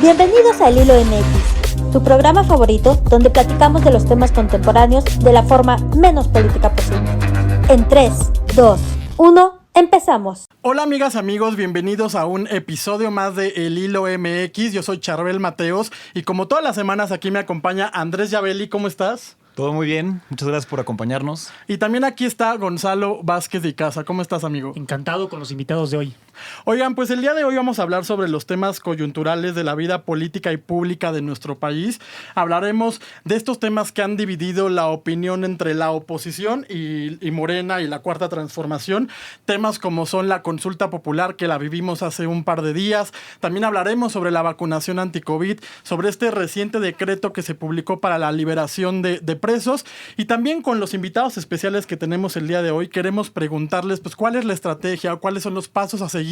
Bienvenidos a El Hilo MX, tu programa favorito donde platicamos de los temas contemporáneos de la forma menos política posible. En 3, 2, 1, empezamos. Hola amigas, amigos, bienvenidos a un episodio más de El Hilo MX. Yo soy Charbel Mateos y como todas las semanas aquí me acompaña Andrés Yabeli. ¿Cómo estás? Todo muy bien, muchas gracias por acompañarnos. Y también aquí está Gonzalo Vázquez de Casa. ¿Cómo estás, amigo? Encantado con los invitados de hoy. Oigan, pues el día de hoy vamos a hablar sobre los temas coyunturales de la vida política y pública de nuestro país. Hablaremos de estos temas que han dividido la opinión entre la oposición y Morena y la Cuarta Transformación. Temas como son la consulta popular, que la vivimos hace un par de días. También hablaremos sobre la vacunación anti-COVID, sobre este reciente decreto que se publicó para la liberación de presos. Y también con los invitados especiales que tenemos el día de hoy, queremos preguntarles pues cuál es la estrategia o cuáles son los pasos a seguir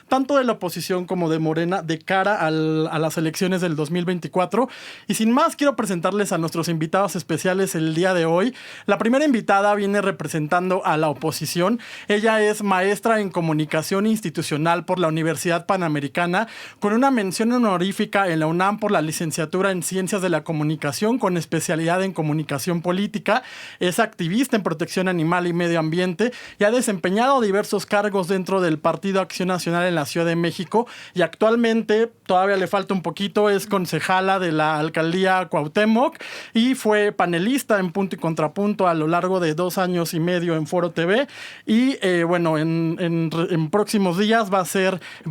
tanto de la oposición como de Morena de cara a las elecciones del 2024. Y sin más, quiero presentarles a nuestros invitados especiales el día de hoy. La primera invitada viene representando a la oposición. Ella es maestra en comunicación institucional por la Universidad Panamericana, con una mención honorífica en la UNAM por la licenciatura en Ciencias de la Comunicación con especialidad en comunicación política. Es activista en protección animal y medio ambiente y ha desempeñado diversos cargos dentro del Partido Acción Nacional en la Ciudad de México y actualmente, todavía le falta un poquito, es concejala de la alcaldía Cuauhtémoc y fue panelista en Punto y Contrapunto a lo largo de 2 años y medio en Foro TV y en próximos días va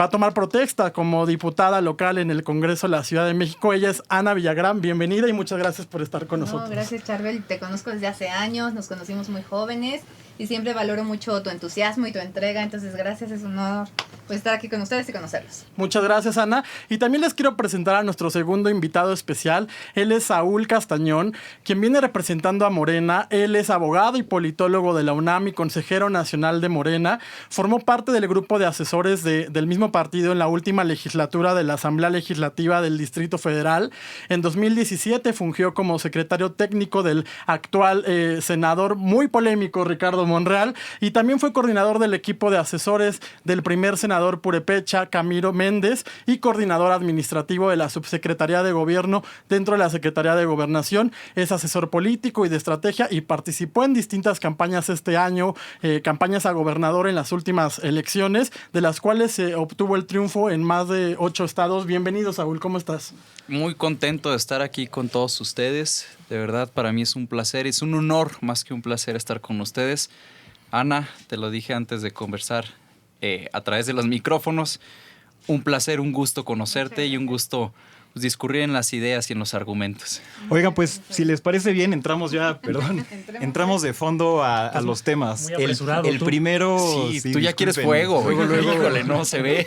a tomar protesta como diputada local en el Congreso de la Ciudad de México. Ella es Ana Villagrán, bienvenida y muchas gracias por estar con nosotros. Gracias, Charbel, te conozco desde hace años, nos conocimos muy jóvenes y siempre valoro mucho tu entusiasmo y tu entrega, entonces gracias, es un honor pues estar aquí con ustedes y conocerlos. Muchas gracias, Ana. Y también les quiero presentar a nuestro segundo invitado especial. Él es Saúl Castañón, quien viene representando a Morena. Él es abogado y politólogo de la UNAM y consejero nacional de Morena. Formó parte del grupo de asesores del mismo partido en la última legislatura de la Asamblea Legislativa del Distrito Federal. En 2017 fungió como secretario técnico del actual senador muy polémico Ricardo Monreal y también fue coordinador del equipo de asesores del primer senador purépecha Camilo Méndez y coordinador administrativo de la Subsecretaría de Gobierno dentro de la Secretaría de Gobernación. Es asesor político y de estrategia y participó en distintas campañas este año, campañas a gobernador en las últimas elecciones, de las cuales se obtuvo el triunfo en más de 8 estados. Bienvenido, Saúl, ¿cómo estás? Muy contento de estar aquí con todos ustedes. De verdad, para mí es un placer, es un honor más que un placer estar con ustedes. Ana, te lo dije antes de conversar a través de los micrófonos, un placer, un gusto conocerte y un gusto pues, discurrir en las ideas y en los argumentos. Oigan, pues si les parece bien, entramos de fondo a los temas. Muy apresurado, el primero... Sí, tú ya quieres fuego. Híjole, no se ve.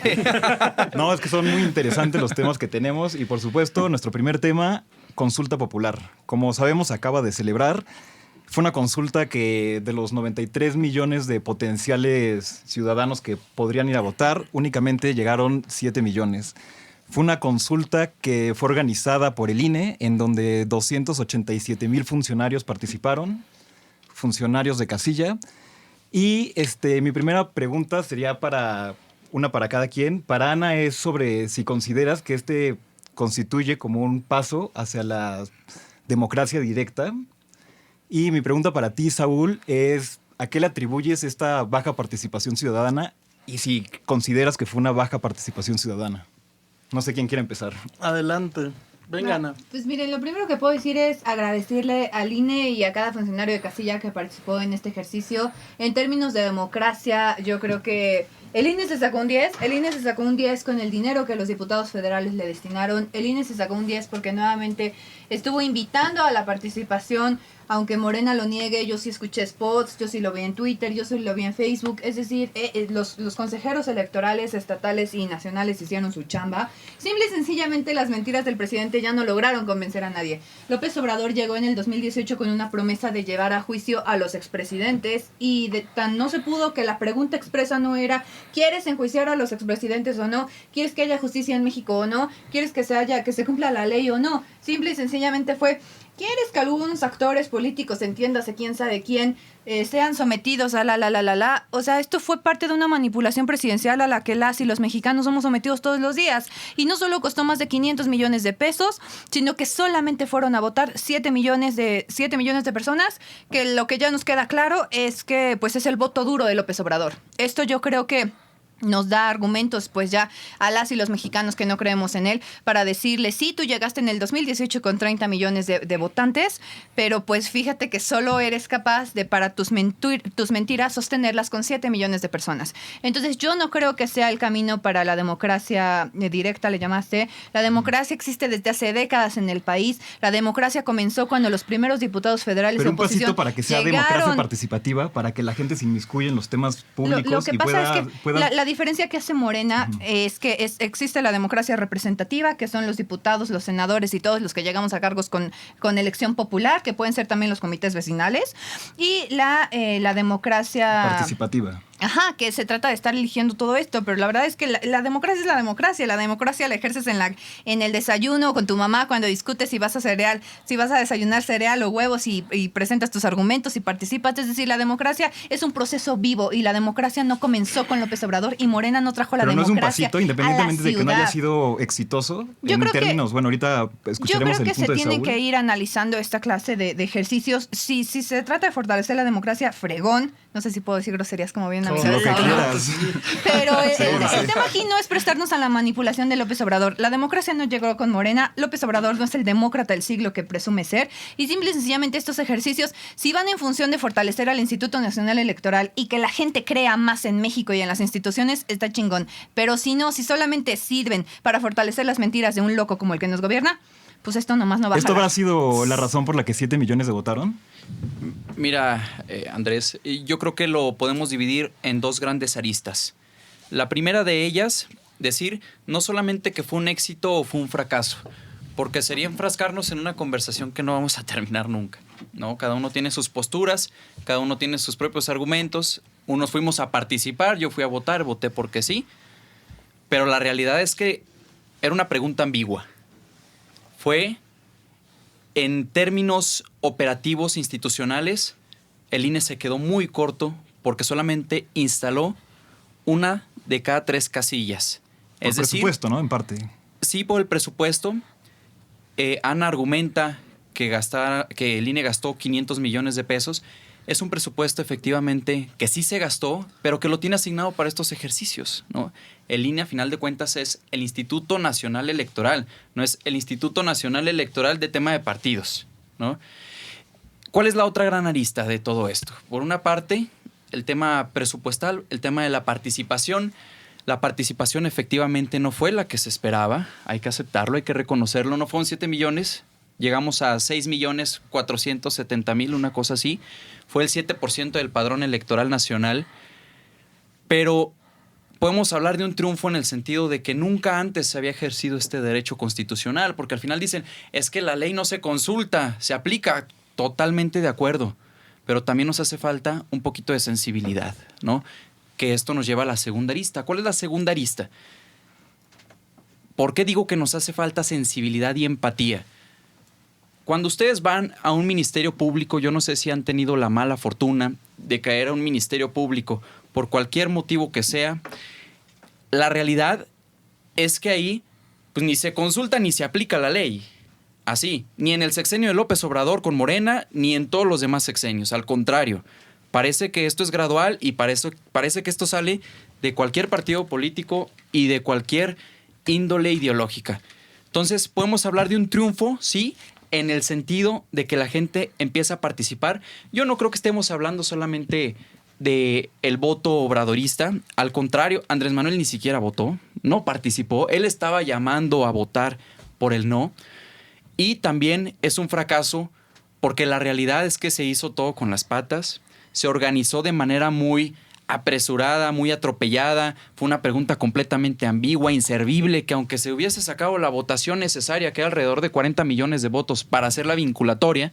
No, es que son muy interesantes los temas que tenemos y por supuesto nuestro primer tema, consulta popular. Como sabemos, acaba de celebrar. Fue una consulta que de los 93 millones de potenciales ciudadanos que podrían ir a votar, únicamente llegaron 7 millones. Fue una consulta que fue organizada por el INE, en donde 287,000 funcionarios participaron, funcionarios de casilla. Y mi primera pregunta sería para cada quien. Para Ana es sobre si consideras que constituye como un paso hacia la democracia directa. Y mi pregunta para ti, Saúl, es ¿a qué le atribuyes esta baja participación ciudadana? Y si consideras que fue una baja participación ciudadana. No sé quién quiere empezar. Adelante. Venga, Ana. Pues miren, lo primero que puedo decir es agradecerle al INE y a cada funcionario de casilla que participó en este ejercicio. En términos de democracia, yo creo que el INE se sacó un 10. El INE se sacó un 10 con el dinero que los diputados federales le destinaron. El INE se sacó un 10 porque nuevamente estuvo invitando a la participación. Aunque Morena lo niegue, yo sí escuché spots, yo sí lo vi en Twitter, yo sí lo vi en Facebook. Es decir, los consejeros electorales estatales y nacionales hicieron su chamba. Simple y sencillamente las mentiras del presidente ya no lograron convencer a nadie. López Obrador llegó en el 2018 con una promesa de llevar a juicio a los expresidentes y de tan no se pudo que la pregunta expresa no era ¿quieres enjuiciar a los expresidentes o no? ¿Quieres que haya justicia en México o no? ¿Quieres que se cumpla la ley o no? Simple y sencillamente fue ¿Quieres que algunos actores políticos, entiéndase quién sabe quién, sean sometidos a la? O sea, esto fue parte de una manipulación presidencial a la que las y los mexicanos somos sometidos todos los días. Y no solo costó más de 500 millones de pesos, sino que solamente fueron a votar 7 millones de personas, que lo que ya nos queda claro es que pues es el voto duro de López Obrador. Esto yo creo que nos da argumentos pues ya a las y los mexicanos que no creemos en él para decirle, sí, tú llegaste en el 2018 con 30 millones de votantes, pero pues fíjate que solo eres capaz de para tus mentiras sostenerlas con 7 millones de personas. Entonces yo no creo que sea el camino para la democracia directa, le llamaste. La democracia existe desde hace décadas en el país. La democracia comenzó cuando los primeros diputados federales Pero de un oposición pasito para que sea democracia participativa, para que la gente se inmiscuya en los temas públicos lo que y pasa es que pueda... la diferencia que hace Morena es que existe la democracia representativa, que son los diputados, los senadores y todos los que llegamos a cargos con elección popular, que pueden ser también los comités vecinales, y la democracia participativa. Ajá, que se trata de estar eligiendo todo esto, pero la verdad es que la democracia es la democracia. La democracia la ejerces en el desayuno con tu mamá cuando discutes si vas a desayunar cereal o huevos y presentas tus argumentos y participas. Es decir, la democracia es un proceso vivo y la democracia no comenzó con López Obrador y Morena no trajo la democracia. Pero no es un pasito, a independientemente la de que no haya ciudad. sido exitoso Yo en creo que- términos. Bueno, ahorita escucharemos Yo creo el que punto se de tienen Saúl. que ir analizando esta clase de ejercicios. Si se trata de fortalecer la democracia, fregón. No sé si puedo decir groserías como bien a mi Lo que cabeza. quieras. Pero el sí. tema aquí no es prestarnos a la manipulación de López Obrador. La democracia no llegó con Morena. López Obrador no es el demócrata del siglo que presume ser. Y simple y sencillamente estos ejercicios, si van en función de fortalecer al Instituto Nacional Electoral y que la gente crea más en México y en las instituciones, está chingón. Pero si no, si solamente sirven para fortalecer las mentiras de un loco como el que nos gobierna, pues esto nomás no va a ¿Esto jalar. habrá sido la razón por la que 7 millones de votaron? Mira, Andrés, yo creo que lo podemos dividir en dos grandes aristas. La primera de ellas, decir no solamente que fue un éxito o fue un fracaso, porque sería enfrascarnos en una conversación que no vamos a terminar nunca, ¿no? Cada uno tiene sus posturas, cada uno tiene sus propios argumentos. Unos fuimos a participar, yo fui a votar, voté porque sí, pero la realidad es que era una pregunta ambigua. Fue... En términos operativos institucionales, el INE se quedó muy corto porque solamente instaló una de cada 3 casillas. Por presupuesto, ¿no? En parte. Sí, por el presupuesto. Ana argumenta que el INE gastó 500 millones de pesos. Es un presupuesto efectivamente que sí se gastó, pero que lo tiene asignado para estos ejercicios, ¿no? El INE, a final de cuentas, es el Instituto Nacional Electoral, no es el Instituto Nacional Electoral de tema de partidos, ¿no? ¿Cuál es la otra gran arista de todo esto? Por una parte, el tema presupuestal, el tema de la participación. La participación efectivamente no fue la que se esperaba, hay que aceptarlo, hay que reconocerlo, no fueron 7 millones. Llegamos a 6.470.000, una cosa así. Fue el 7% del padrón electoral nacional. Pero podemos hablar de un triunfo en el sentido de que nunca antes se había ejercido este derecho constitucional, porque al final dicen, es que la ley no se consulta, se aplica. Totalmente de acuerdo. Pero también nos hace falta un poquito de sensibilidad, ¿no? Que esto nos lleva a la segunda arista. ¿Cuál es la segunda arista? ¿Por qué digo que nos hace falta sensibilidad y empatía? Cuando ustedes van a un ministerio público, yo no sé si han tenido la mala fortuna de caer a un ministerio público por cualquier motivo que sea, la realidad es que ahí pues, ni se consulta ni se aplica la ley. Así, ni en el sexenio de López Obrador con Morena, ni en todos los demás sexenios. Al contrario, parece que esto es gradual y parece que esto sale de cualquier partido político y de cualquier índole ideológica. Entonces, podemos hablar de un triunfo, sí, en el sentido de que la gente empieza a participar. Yo no creo que estemos hablando solamente de el voto obradorista. Al contrario, Andrés Manuel ni siquiera votó, no participó. Él estaba llamando a votar por el no. Y también es un fracaso porque la realidad es que se hizo todo con las patas. Se organizó de manera muy apresurada, muy atropellada. Fue una pregunta completamente ambigua, inservible, que aunque se hubiese sacado la votación necesaria, que era alrededor de 40 millones de votos para hacerla vinculatoria,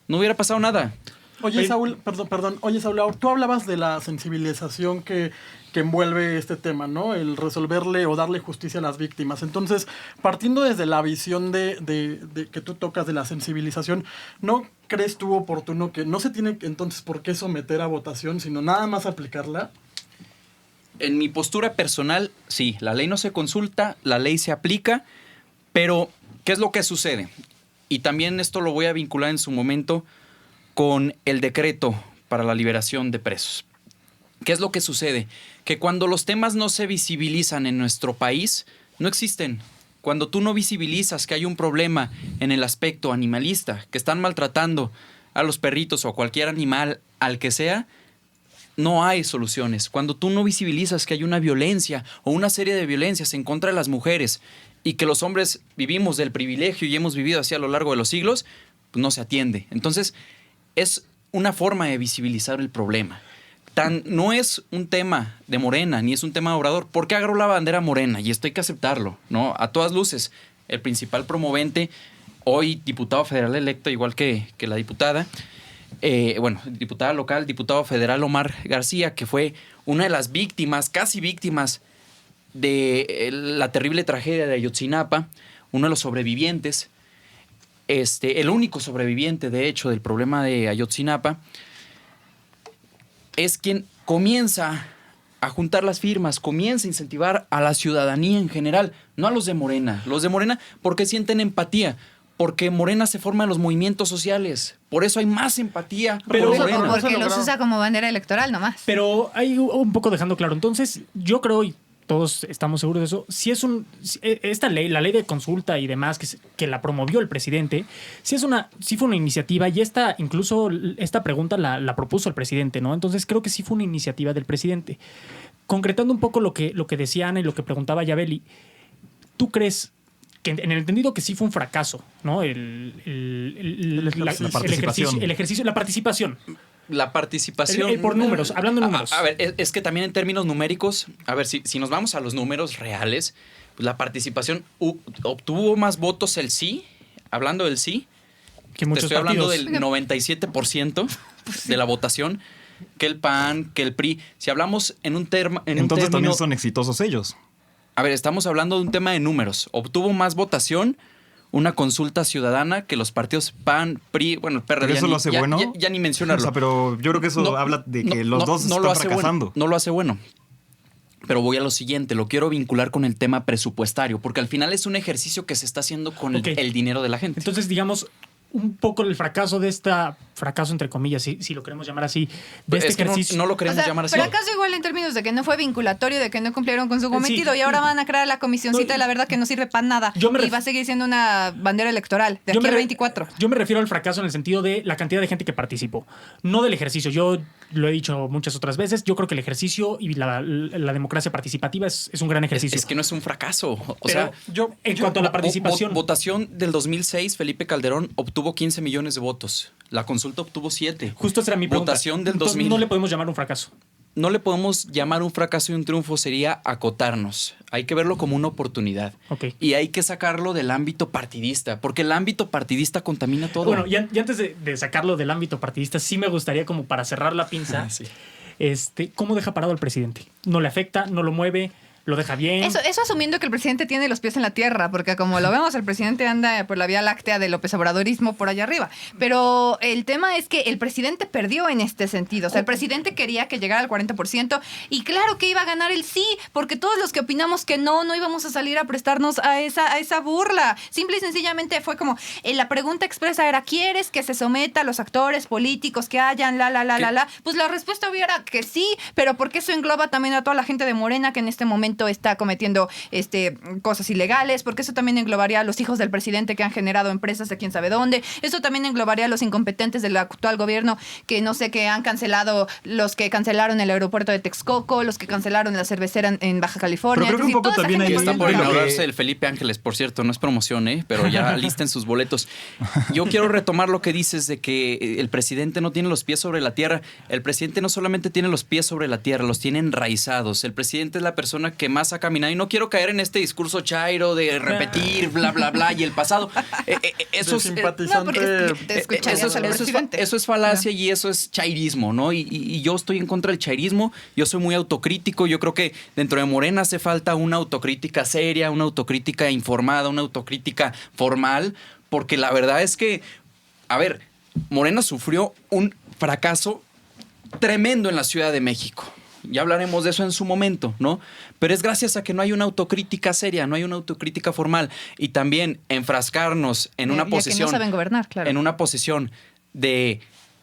no hubiera pasado nada. Oye, Saúl, perdón. Oye, Saúl, tú hablabas de la sensibilización que envuelve este tema, ¿no? El resolverle o darle justicia a las víctimas. Entonces, partiendo desde la visión de que tú tocas de la sensibilización, ¿no crees tú oportuno que no se tiene entonces por qué someter a votación, sino nada más aplicarla? En mi postura personal, sí, la ley no se consulta, la ley se aplica, pero ¿qué es lo que sucede? Y también esto lo voy a vincular en su momento con el decreto para la liberación de presos. ¿Qué es lo que sucede? Que cuando los temas no se visibilizan en nuestro país, no existen. Cuando tú no visibilizas que hay un problema en el aspecto animalista, que están maltratando a los perritos o a cualquier animal, al que sea, no hay soluciones. Cuando tú no visibilizas que hay una violencia o una serie de violencias en contra de las mujeres y que los hombres vivimos del privilegio y hemos vivido así a lo largo de los siglos, pues no se atiende. Entonces, es una forma de visibilizar el problema. No es un tema de Morena, ni es un tema de Obrador. ¿Por qué agarró la bandera morena? Y esto hay que aceptarlo, ¿no? A todas luces, el principal promovente, hoy diputado federal electo, igual que la diputada, diputada local, diputado federal Omar García, que fue una de las víctimas, casi víctimas, de la terrible tragedia de Ayotzinapa, uno de los sobrevivientes, el único sobreviviente, de hecho, del problema de Ayotzinapa, es quien comienza a juntar las firmas, comienza a incentivar a la ciudadanía en general, no a los de Morena. Los de Morena, porque sienten empatía, porque Morena se forma en los movimientos sociales. Por eso hay más empatía. Pero por Morena. porque los usa como bandera electoral nomás. Pero hay un poco dejando claro. Entonces, yo creo, y todos estamos seguros de eso, si es esta ley, la ley de consulta y demás, que la promovió el presidente, sí fue una iniciativa, y incluso esta pregunta la propuso el presidente, ¿no? Entonces creo que sí fue una iniciativa del presidente. Concretando un poco lo que decía Ana y lo que preguntaba Yabeli, ¿tú crees que en el entendido que sí fue un fracaso, ¿no? La participación. El ejercicio, la participación. La participación... Por números, hablando de números. A ver, es que también en términos numéricos, a ver, si nos vamos a los números reales, pues la participación obtuvo más votos el sí, hablando del sí, que muchos te estoy hablando partidos. del 97% de la votación, que el PAN, que el PRI. Si hablamos en un término... Entonces también son exitosos ellos. A ver, estamos hablando de un tema de números. Obtuvo más votación una consulta ciudadana que los partidos PAN, PRI, bueno, el PRD. ¿Pero eso lo hace bueno? Ya ni mencionarlo. O sea, pero yo creo que eso habla de que los dos están fracasando. Bueno, no lo hace bueno. Pero voy a lo siguiente, lo quiero vincular con el tema presupuestario, porque al final es un ejercicio que se está haciendo con el dinero de la gente. Entonces, digamos, un poco el fracaso de fracaso entre comillas, si lo queremos llamar así, de este ejercicio. No lo queremos llamar así. Fracaso igual en términos de que no fue vinculatorio, de que no cumplieron con su cometido, y ahora van a crear la comisioncita de la verdad que no sirve para nada. Y va a seguir siendo una bandera electoral de aquí al 24. Yo me refiero al fracaso en el sentido de la cantidad de gente que participó, no del ejercicio. Yo lo he dicho muchas otras veces, yo creo que el ejercicio y la democracia participativa es un gran ejercicio. Es que no es un fracaso. En cuanto a la participación... Votación del 2006, Felipe Calderón obtuvo 15 millones de votos. La consulta obtuvo 7. Justo esa era mi pregunta. Votación del 2000. No le podemos llamar un fracaso. No le podemos llamar un fracaso y un triunfo, sería acotarnos. Hay que verlo como una oportunidad. Okay. Y hay que sacarlo del ámbito partidista, porque el ámbito partidista contamina todo. Bueno, y antes de sacarlo del ámbito partidista, sí me gustaría, como para cerrar la pinza, sí. ¿Cómo deja parado al presidente? ¿No le afecta? ¿No lo mueve? ¿Lo deja bien? Eso asumiendo que el presidente tiene los pies en la tierra, porque como lo vemos, el presidente anda por la vía láctea del López Obradorismo por allá arriba. Pero el tema es que el presidente perdió en este sentido. O sea, el presidente quería que llegara al 40% y claro que iba a ganar el sí, porque todos los que opinamos que no íbamos a salir a prestarnos a esa burla. Simple y sencillamente fue como, la pregunta expresa era, ¿quieres que se someta a los actores políticos que hayan Pues la respuesta hubiera que sí, pero porque eso engloba también a toda la gente de Morena que en este momento está cometiendo cosas ilegales, porque eso también englobaría a los hijos del presidente que han generado empresas de quién sabe dónde, eso también englobaría a los incompetentes del actual gobierno que no sé, que han cancelado, los que cancelaron el aeropuerto de Texcoco, los que cancelaron la cervecera en Baja California. Pero creo que un poco también ahí está por inaugurarse el Felipe Ángeles, por cierto, no es promoción, pero ya listen sus boletos. Yo quiero retomar lo que dices de que el presidente no tiene los pies sobre la tierra. El presidente no solamente tiene los pies sobre la tierra, los tiene enraizados. El presidente es la persona que que más ha caminado. Y no quiero caer en este discurso chairo de repetir, bla, bla, bla, y el pasado. Eso es... No, porque te escucharías al presidente. Eso es falacia y eso es chairismo, ¿no? Y yo estoy en contra del chairismo, yo soy muy autocrítico, yo creo que dentro de Morena hace falta una autocrítica seria, una autocrítica informada, una autocrítica formal, porque la verdad es que, a ver, Morena sufrió un fracaso tremendo en la Ciudad de México. Ya hablaremos de eso en su momento, ¿no? Pero es gracias a que no hay una autocrítica seria, no hay una autocrítica formal. Y también enfrascarnos en una posición... que no saben gobernar, claro. En una posición de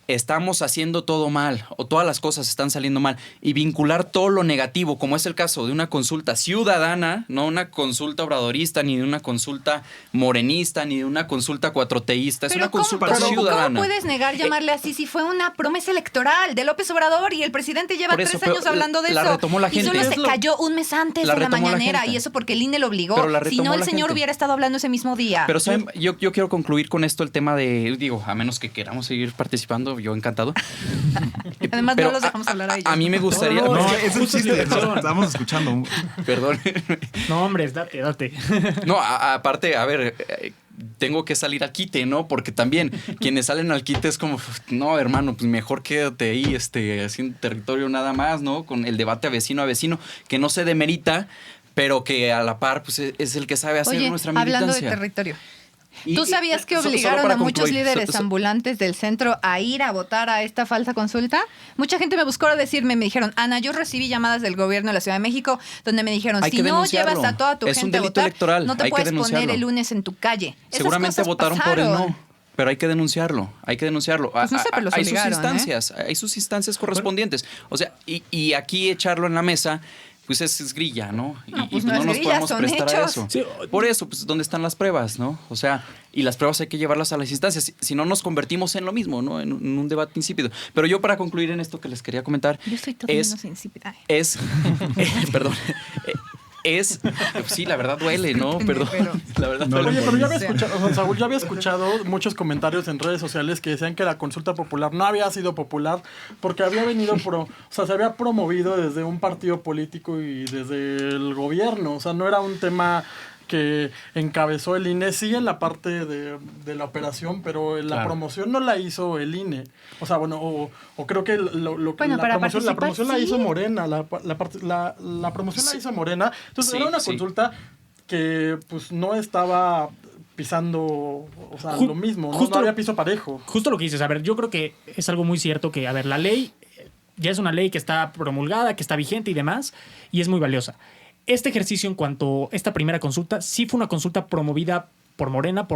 estamos haciendo todo mal o todas las cosas están saliendo mal y vincular todo lo negativo, como es el caso de una consulta ciudadana, no una consulta obradorista, ni de una consulta morenista, ni de una consulta cuatroteísta, es una consulta ciudadana. ¿Cómo puedes negar llamarle así si fue una promesa electoral de López Obrador y el presidente lleva 3 años hablando de eso? La retomó la gente. Y solo se cayó un mes antes de la mañanera y eso porque el INE lo obligó. Si no, el señor hubiera estado hablando ese mismo día. Pero ¿saben? Yo quiero concluir con esto el tema de, digo, a menos que queramos seguir participando, yo encantado. Además, pero no los dejamos hablar a ellos. A mí me gustaría... No, es un chiste, estamos escuchando. Perdón. No, hombre, date. No, aparte, a ver, tengo que salir al quite, ¿no? Porque también quienes salen al quite es como, no, hermano, pues mejor quédate ahí, haciendo territorio nada más, ¿no? Con el debate a vecino, que no se demerita, pero que a la par, pues es el que sabe hacer nuestra militancia. Hablando de territorio. ¿Tú sabías que obligaron a muchos líderes ambulantes del centro a ir a votar a esta falsa consulta? Mucha gente me buscó a decirme, me dijeron, Ana, yo recibí llamadas del gobierno de la Ciudad de México donde me dijeron, si no llevas a toda tu gente a votar, electoral. no te puedes poner el lunes en tu calle. Seguramente votaron por el no. Pero hay que denunciarlo, Pues no sé, pero los obligaron, hay sus instancias correspondientes. O sea, y aquí echarlo en la mesa... Pues es grilla, ¿no? Pues no nos podemos prestar hechos. a eso. Sí. Por eso, pues, ¿dónde están las pruebas, no? O sea, y las pruebas hay que llevarlas a las instancias. Si no, nos convertimos en lo mismo, ¿no? En un debate insípido. Pero yo, para concluir en esto que les quería comentar... Yo estoy todo menos insípida. Perdón. Sí, la verdad duele, ¿no? Perdón. La verdad duele. Oye, pero ya había escuchado, o sea, Saúl, ya había escuchado muchos comentarios en redes sociales que decían que la consulta popular no había sido popular porque había venido o sea, se había promovido desde un partido político y desde el gobierno. O sea, no era un tema que encabezó el INE, sí en la parte de la operación, pero la promoción no la hizo el INE. O sea, bueno, o creo que la promoción la hizo Morena, la promoción la hizo Morena. Entonces era una consulta que pues no estaba pisando, o sea, lo mismo, no había piso parejo. Justo lo que dices, a ver, yo creo que es algo muy cierto que, a ver, la ley ya es una ley que está promulgada, que está vigente y demás, y es muy valiosa. Este ejercicio en cuanto a esta primera consulta, sí fue una consulta promovida por Morena,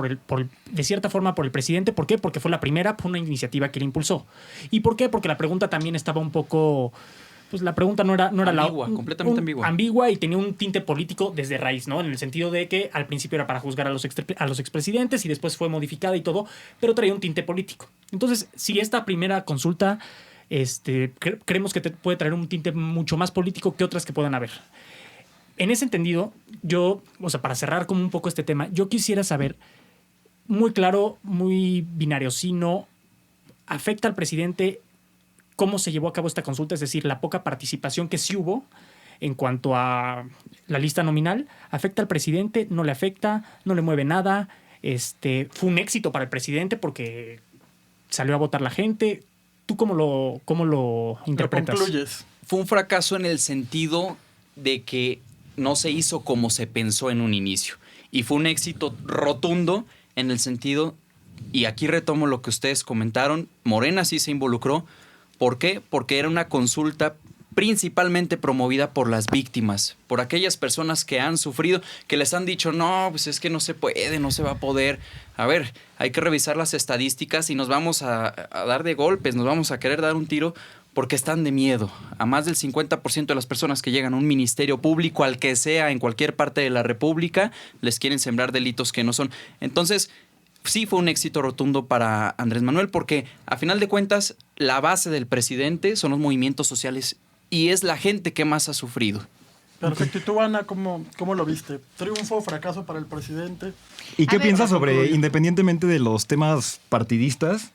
de cierta forma por el presidente. ¿Por qué? Porque fue la primera, fue una iniciativa que él impulsó. ¿Y por qué? Porque la pregunta también estaba un poco... Pues la pregunta no era ambigua, completamente ambigua. Ambigua y tenía un tinte político desde raíz, ¿no? En el sentido de que al principio era para juzgar a los expresidentes y después fue modificada y todo, pero traía un tinte político. Entonces, si esta primera consulta creemos que puede traer un tinte mucho más político que otras que puedan haber. En ese entendido, yo, o sea, para cerrar como un poco este tema, yo quisiera saber, muy claro, muy binario, si no afecta al presidente cómo se llevó a cabo esta consulta, es decir, la poca participación que sí hubo en cuanto a la lista nominal, ¿afecta al presidente? ¿No le afecta? ¿No le mueve nada? ¿Fue un éxito para el presidente porque salió a votar la gente? ¿Tú cómo lo interpretas? ¿Lo concluyes? Fue un fracaso en el sentido de que no se hizo como se pensó en un inicio. Y fue un éxito rotundo en el sentido, y aquí retomo lo que ustedes comentaron, Morena sí se involucró. ¿Por qué? Porque era una consulta principalmente promovida por las víctimas, por aquellas personas que han sufrido, que les han dicho, no, pues es que no se puede, no se va a poder. A ver, hay que revisar las estadísticas y nos vamos a dar de golpes, nos vamos a querer dar un tiro porque están de miedo. A más del 50% de las personas que llegan a un ministerio público, al que sea, en cualquier parte de la República, les quieren sembrar delitos que no son. Entonces, sí fue un éxito rotundo para Andrés Manuel porque, a final de cuentas, la base del presidente son los movimientos sociales y es la gente que más ha sufrido. Perfecto. ¿Y tú, Ana, cómo lo viste? ¿Triunfo o fracaso para el presidente? ¿Y qué piensas sobre, independientemente de los temas partidistas,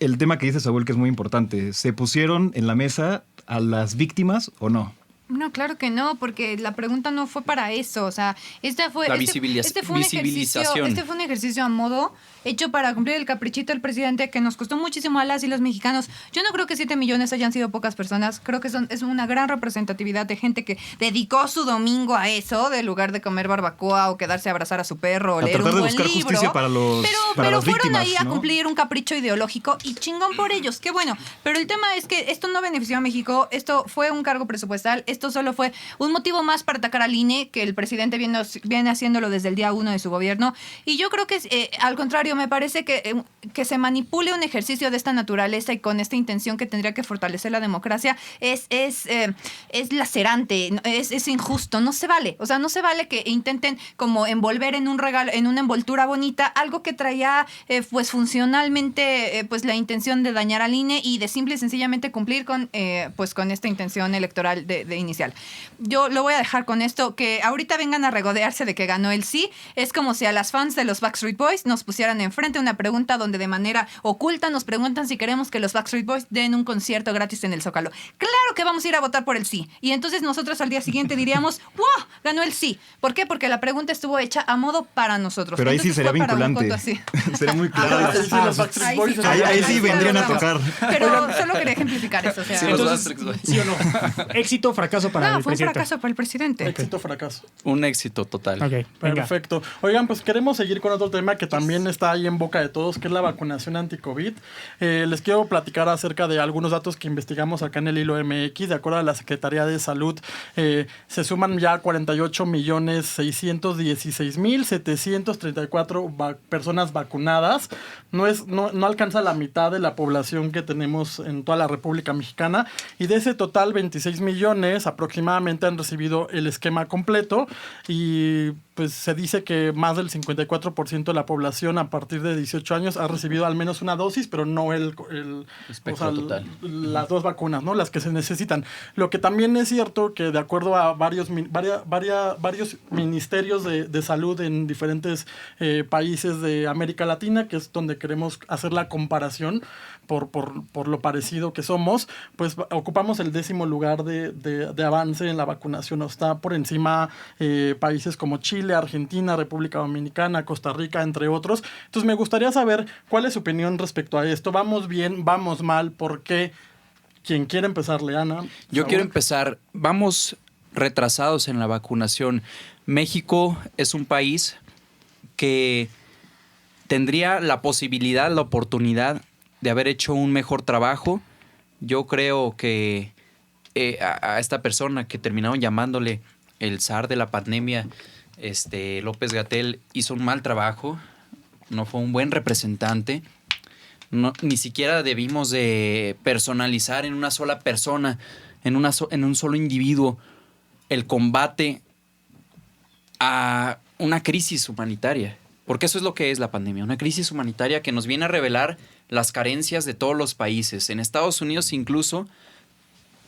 el tema que dice Saúl, que es muy importante? ¿Se pusieron en la mesa a las víctimas o no? No, claro que no, porque la pregunta no fue para eso. O sea, este fue un ejercicio a modo hecho para cumplir el caprichito del presidente que nos costó muchísimo a las y los mexicanos. Yo no creo que 7 millones hayan sido pocas personas. Creo que es una gran representatividad de gente que dedicó su domingo a eso, de lugar de comer barbacoa o quedarse a abrazar a su perro o leer un buen libro. Justicia para pero las fueron víctimas, ahí a ¿no? cumplir un capricho ideológico y chingón por ellos. Qué bueno. Pero el tema es que esto no benefició a México. Esto fue un cargo presupuestal. Esto solo fue un motivo más para atacar al INE, que el presidente viene haciéndolo desde el día 1 de su gobierno. Y yo creo que, al contrario, me parece que se manipule un ejercicio de esta naturaleza y con esta intención que tendría que fortalecer la democracia es lacerante, es injusto. No se vale. O sea, no se vale que intenten como envolver en un regalo, en una envoltura bonita, algo que traía pues funcionalmente pues la intención de dañar al INE y de simple y sencillamente cumplir con esta intención electoral de inicial. Yo lo voy a dejar con esto, que ahorita vengan a regodearse de que ganó el sí. Es como si a las fans de los Backstreet Boys nos pusieran enfrente una pregunta donde de manera oculta nos preguntan si queremos que los Backstreet Boys den un concierto gratis en el Zócalo. Claro que vamos a ir a votar por el sí. Y entonces nosotros al día siguiente diríamos, ¡wow! Ganó el sí. ¿Por qué? Porque la pregunta estuvo hecha a modo para nosotros. Pero ahí entonces sí sería fue para un vinculante. voto así. Sería muy claro. Ahí sí vendrían a tocar. Pero solo quería ejemplificar eso. O sea, Sí, los Entonces, Backstreet Boys. ¿sí o no? ¿Éxito o fracaso para el fue un presidente? fracaso para el presidente. Éxito, fracaso. Un éxito total. Ok, venga. Perfecto. Oigan, pues queremos seguir con otro tema que también está ahí en boca de todos, que es la vacunación anti-COVID. Les quiero platicar acerca de algunos datos que investigamos acá en el Hilo MX. De acuerdo a la Secretaría de Salud, se suman ya 48.616.734 personas vacunadas. No alcanza la mitad de la población que tenemos en toda la República Mexicana. Y de ese total, 26 millones aproximadamente han recibido el esquema completo y pues se dice que más del 54% de la población a partir de 18 años ha recibido al menos una dosis, pero no Espectro total. las dos vacunas, ¿no? Las que se necesitan. Lo que también es cierto que de acuerdo a varios ministerios de salud en diferentes países de América Latina, que es donde queremos hacer la comparación por lo parecido que somos, pues ocupamos el 10º lugar de avance en la vacunación. Está por encima países como Chile, Argentina, República Dominicana, Costa Rica, entre otros. Entonces me gustaría saber cuál es su opinión respecto a esto. ¿Vamos bien? ¿Vamos mal? ¿Por qué? ¿Quién quiere empezar, Leana? Yo quiero empezar. Vamos retrasados en la vacunación. México es un país que tendría la posibilidad, la oportunidad de haber hecho un mejor trabajo. Yo creo que a esta persona que terminaron llamándole el zar de la pandemia, López Gatell, hizo un mal trabajo, no fue un buen representante. No, ni siquiera debimos de personalizar en una sola persona, en un solo individuo, el combate a una crisis humanitaria. Porque eso es lo que es la pandemia, una crisis humanitaria que nos viene a revelar las carencias de todos los países. En Estados Unidos incluso,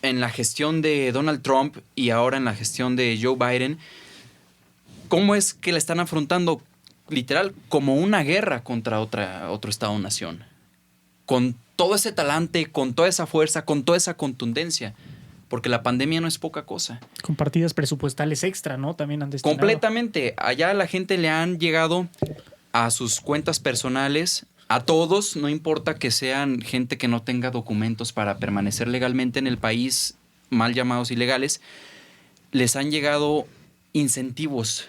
en la gestión de Donald Trump y ahora en la gestión de Joe Biden, ¿cómo es que la están afrontando literal como una guerra contra otro Estado-nación? Con todo ese talante, con toda esa fuerza, con toda esa contundencia. Porque la pandemia no es poca cosa. Con partidas presupuestales extra, ¿no? También han destinado. Completamente. Allá a la gente le han llegado a sus cuentas personales, a todos, no importa que sean gente que no tenga documentos para permanecer legalmente en el país, mal llamados ilegales, les han llegado incentivos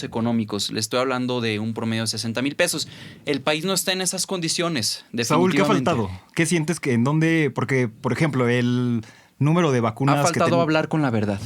económicos. Le estoy hablando de un promedio de 60,000 pesos. El país no está en esas condiciones, Saúl, ¿qué ha definitivamente. faltado? ¿Qué sientes que en dónde? Porque, por ejemplo, el número de vacunas Ha faltado que hablar con la verdad.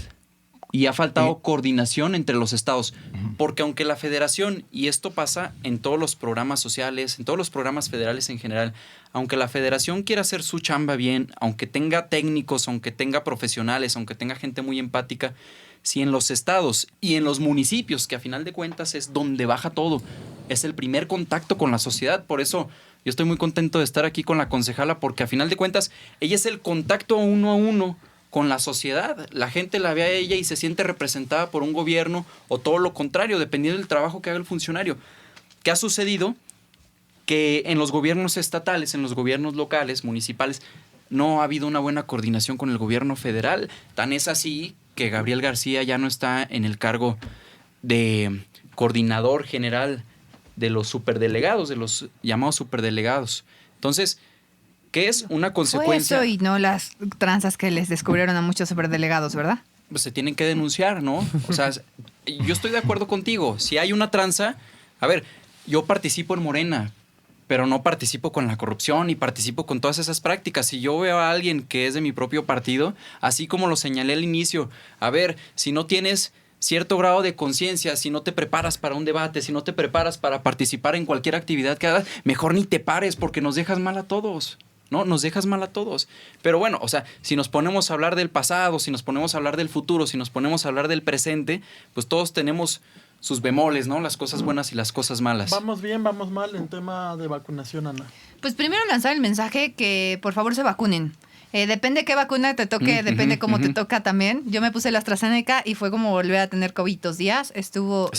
Y ha faltado coordinación entre los estados. Porque aunque la federación, y esto pasa en todos los programas sociales, en todos los programas federales en general, aunque la federación quiera hacer su chamba bien, aunque tenga técnicos, aunque tenga profesionales, aunque tenga gente muy empática, si en los estados y en los municipios, que a final de cuentas es donde baja todo, es el primer contacto con la sociedad. Por eso yo estoy muy contento de estar aquí con la concejala, porque a final de cuentas ella es el contacto uno a uno con la sociedad. La gente la ve a ella y se siente representada por un gobierno, o todo lo contrario, dependiendo del trabajo que haga el funcionario. ¿Qué ha sucedido? Que en los gobiernos estatales, en los gobiernos locales, municipales, no ha habido una buena coordinación con el gobierno federal. Tan es así que Gabriel García ya no está en el cargo de coordinador general de los superdelegados, de los llamados superdelegados. Entonces, ¿qué es una consecuencia? Fue eso y no las tranzas que les descubrieron a muchos superdelegados, ¿verdad? Pues se tienen que denunciar, ¿no? O sea, yo estoy de acuerdo contigo. Si hay una tranza, a ver, yo participo en Morena, pero no participo con la corrupción y participo con todas esas prácticas. Si yo veo a alguien que es de mi propio partido, así como lo señalé al inicio, a ver, si no tienes cierto grado de conciencia, si no te preparas para un debate, si no te preparas para participar en cualquier actividad que hagas, mejor ni te pares porque nos dejas mal a todos. ¿No? Nos dejas mal a todos. Pero bueno, o sea, si nos ponemos a hablar del pasado, si nos ponemos a hablar del futuro, si nos ponemos a hablar del presente, pues todos tenemos sus bemoles, ¿no? Las cosas buenas y las cosas malas. ¿Vamos bien, vamos mal en tema de vacunación, Ana? Pues primero lanzar el mensaje que por favor se vacunen. Depende qué vacuna te toque, depende cómo te toca también. Yo me puse la AstraZeneca y fue como volver a tener COVID 2 días. Estuvo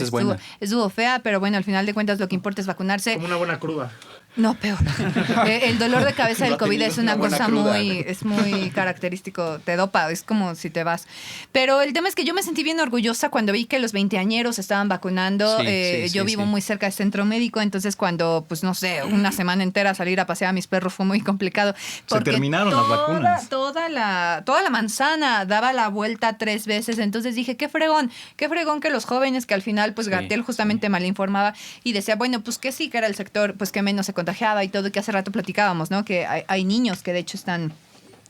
fea, pero bueno, al final de cuentas lo que importa es vacunarse. Como una buena cruda. No, peor. El dolor de cabeza del COVID es una cosa cruda. muy característico. Te dopa, es como si te vas. Pero el tema es que yo me sentí bien orgullosa cuando vi que los 20añeros estaban vacunando. Yo vivo muy cerca del centro médico, entonces cuando, pues no sé, una semana entera salir a pasear a mis perros fue muy complicado. Se terminaron las vacunas. Toda la manzana daba la vuelta 3 veces. Entonces dije, qué fregón que los jóvenes, que al final, pues Gatell justamente malinformaba y decía, bueno, pues que sí, que era el sector, pues que menos se contagiaba y todo, que hace rato platicábamos, ¿no? Que hay niños que de hecho están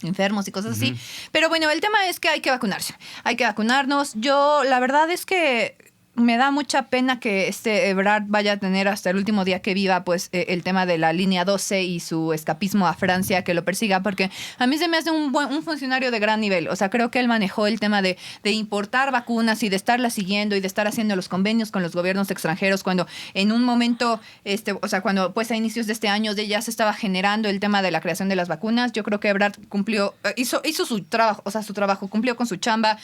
enfermos y cosas así. Pero bueno, el tema es que hay que vacunarse. Hay que vacunarnos. Yo, la verdad es que me da mucha pena que Ebrard vaya a tener hasta el último día que viva, pues, el tema de la línea 12 y su escapismo a Francia, que lo persiga, porque a mí se me hace un funcionario de gran nivel. O sea, creo que él manejó el tema de importar vacunas y de estarlas siguiendo y de estar haciendo los convenios con los gobiernos extranjeros cuando en un momento, o sea, cuando pues a inicios de este año ya se estaba generando el tema de la creación de las vacunas. Yo creo que Ebrard hizo su trabajo, o sea, su trabajo, cumplió con su chamba.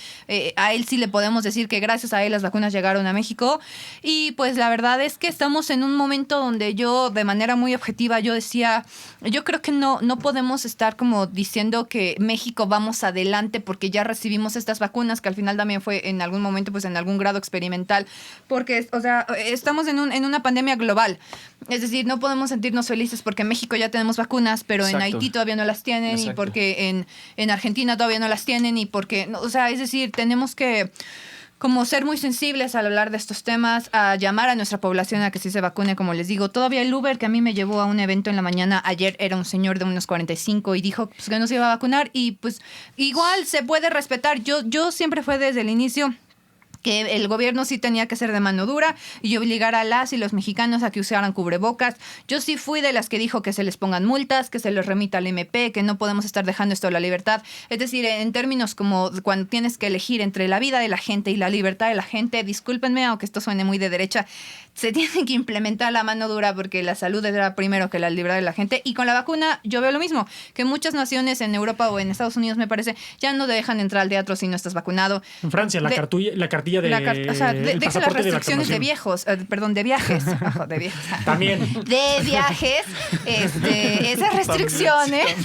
A él sí le podemos decir que gracias a él las vacunas llegaron a México y pues la verdad es que estamos en un momento donde yo de manera muy objetiva yo decía, yo creo que no podemos estar como diciendo que México vamos adelante porque ya recibimos estas vacunas, que al final también fue en algún momento pues en algún grado experimental, porque o sea, estamos en una pandemia global, es decir, no podemos sentirnos felices porque en México ya tenemos vacunas, pero en Haití todavía no las tienen. Y porque en Argentina todavía no las tienen y porque, o sea, es decir, tenemos que como ser muy sensibles al hablar de estos temas, a llamar a nuestra población a que sí se vacune, como les digo. Todavía el Uber que a mí me llevó a un evento en la mañana ayer era un señor de unos 45 y dijo pues, que no se iba a vacunar y pues igual se puede respetar. Yo siempre fue desde el inicio que el gobierno sí tenía que ser de mano dura y obligar a las y los mexicanos a que usaran cubrebocas. Yo sí fui de las que dijo que se les pongan multas, que se les remita al MP, que no podemos estar dejando esto a la libertad. Es decir, en términos como cuando tienes que elegir entre la vida de la gente y la libertad de la gente, discúlpenme, aunque esto suene muy de derecha, se tiene que implementar la mano dura porque la salud era primero que la libertad de la gente. Y con la vacuna yo veo lo mismo, que muchas naciones en Europa o en Estados Unidos, me parece, ya no te dejan entrar al teatro si no estás vacunado. En Francia, la cartilla de o sea, deja las restricciones de viejos, de viajes. De viajes. También. De viajes, esas restricciones.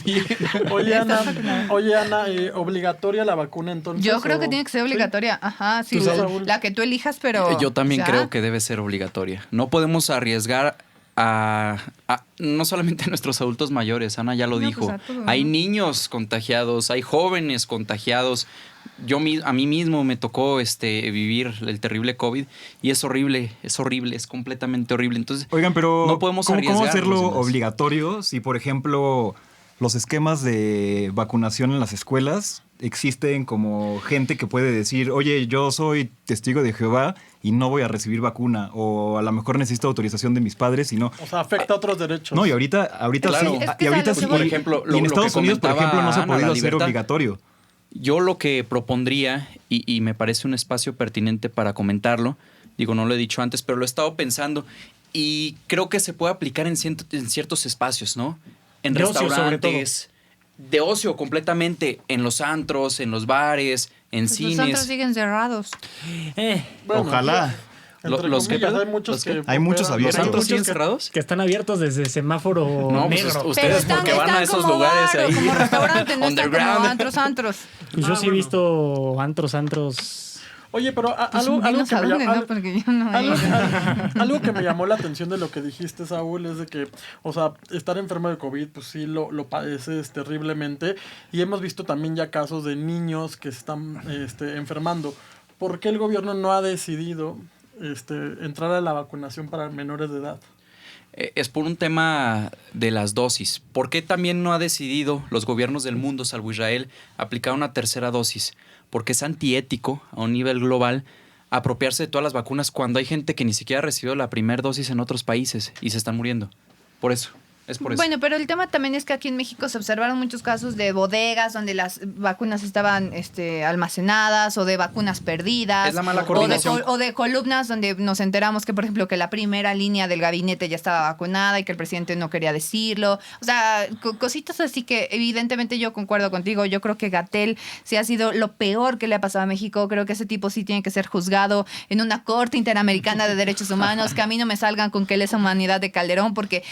Oye, Ana, obligatoria la vacuna entonces. Yo creo que tiene que ser obligatoria. Ajá, sí, la que tú elijas, pero yo también creo que debe ser obligatoria. No podemos arriesgar no solamente a nuestros adultos mayores, Ana ya lo dijo. Pues hay niños contagiados, hay jóvenes contagiados. A mí mismo me tocó vivir el terrible COVID y es horrible, es completamente horrible. Entonces, oigan, pero no podemos arriesgar. ¿Cómo hacerlo obligatorio si, por ejemplo, los esquemas de vacunación en las escuelas existen como gente que puede decir, oye, yo soy testigo de Jehová y no voy a recibir vacuna, o a lo mejor necesito autorización de mis padres y no. O sea, afecta a otros derechos. No, y ahorita claro. sí. Es que y ahorita sí. por ejemplo, y en Estados Unidos, por ejemplo, no se ha podido hacer obligatorio. Yo lo que propondría, y me parece un espacio pertinente para comentarlo, digo, no lo he dicho antes, pero lo he estado pensando, y creo que se puede aplicar en ciertos espacios, ¿no? En de restaurantes, ocio, de ocio completamente, en los antros, en los bares, en pues cines. los antros siguen cerrados. Bueno, Ojalá. Entre ¿Los qué, comillas, perdón? hay muchos ¿Los qué? que Hay muchos operan- ¿Los abiertos. antros siguen muchos que- cerrados? Que están abiertos desde semáforo No, pues negro. ustedes porque van a esos como lugares bar o ahí. como restaurante, no están como Underground. antros. Pues yo sí he visto antros. Oye, pero Pues algo que dinos a me dónde, llama... ¿no? Porque yo no he Algo, ido. algo que me llamó la atención de lo que dijiste, Saúl, es de que, o sea, estar enfermo de COVID, pues sí lo padeces terriblemente. Y hemos visto también ya casos de niños que se están enfermando. ¿Por qué el gobierno no ha decidido entrar a la vacunación para menores de edad? Es por un tema de las dosis. ¿Por qué también no ha decidido los gobiernos del mundo, salvo Israel, aplicar una tercera dosis? Porque es antiético a un nivel global apropiarse de todas las vacunas cuando hay gente que ni siquiera recibió la primera dosis en otros países y se están muriendo. Por eso. Es por eso. Bueno, pero el tema también es que aquí en México se observaron muchos casos de bodegas donde las vacunas estaban almacenadas o de vacunas perdidas. Es la mala o de coordinación. o de columnas donde nos enteramos que, por ejemplo, que la primera línea del gabinete ya estaba vacunada y que el presidente no quería decirlo. O sea, cositas así que evidentemente yo concuerdo contigo. Yo creo que Gatell sí ha sido lo peor que le ha pasado a México. Creo que ese tipo sí tiene que ser juzgado en una corte interamericana de derechos humanos. Que a mí no me salgan con que él es humanidad de Calderón porque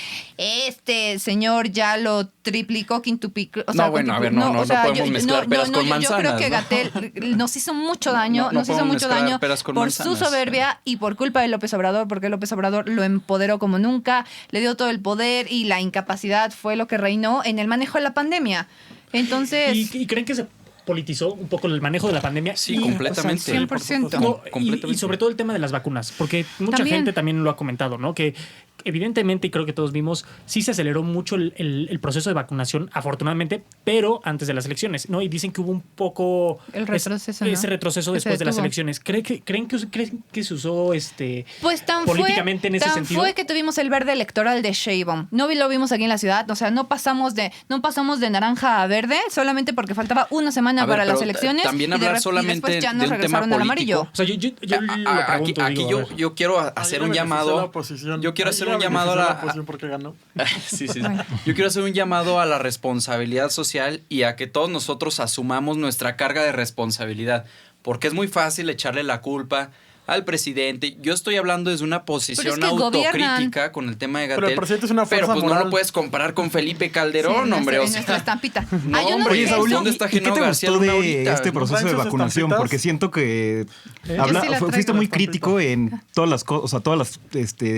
señor ya lo triplicó, quintuplicó. O sea, No, bueno, a ver, no podemos mezclar peras con manzanas, yo creo que ¿no? Gatell nos hizo mucho daño, No nos hizo podemos mucho mezclar daño peras con por manzanas. su soberbia y por culpa de López Obrador, porque López Obrador lo empoderó como nunca, le dio todo el poder y la incapacidad fue lo que reinó en el manejo de la pandemia. Entonces... ¿Y creen que se politizó un poco el manejo de la pandemia? Sí, Y- completamente. 100%. No, Completamente. y sobre todo el tema de las vacunas, porque mucha También. gente también lo ha comentado, ¿no? Que evidentemente, y creo que todos vimos, sí se aceleró mucho el proceso de vacunación, afortunadamente, pero antes de las elecciones, ¿no? Y dicen que hubo un poco... El retroceso, ¿no? Ese retroceso Que se después de las detuvo. elecciones. ¿Creen que se usó Pues tan políticamente en ese tan sentido? fue que tuvimos el verde electoral de Sheinbaum. No lo vimos aquí en la ciudad, o sea, no pasamos de naranja a verde solamente porque faltaba una semana A ver, para las pero elecciones también y, hablar y solamente después ya de nos un tema regresaron al político. amarillo. O sea, yo lo Aquí, pregunto. aquí digo, a ver. yo quiero hacer un llamado. Yo Yo quiero hacer un llamado a la. porque ganó. Sí. Yo quiero hacer un llamado a la responsabilidad social y a que todos nosotros asumamos nuestra carga de responsabilidad. Porque es muy fácil echarle la culpa al presidente. Yo estoy hablando desde una posición Pero es que autocrítica gobiernan. con el tema de Pero Gatell. el presidente es una Pero fuerza pues no moral. lo puedes comparar con Felipe Sí, Calderón, en hombre. nuestra- en nuestra estampita. No, yo no hombre, dije Saúl, eso. ¿dónde está ¿Y qué te Genaro García gustó Luna de ahorita? este proceso de ¿Manchas vacunación? estampitas? Porque siento que Yo sí las fuiste traigo, muy las crítico en todas las cosas, o sea, todas las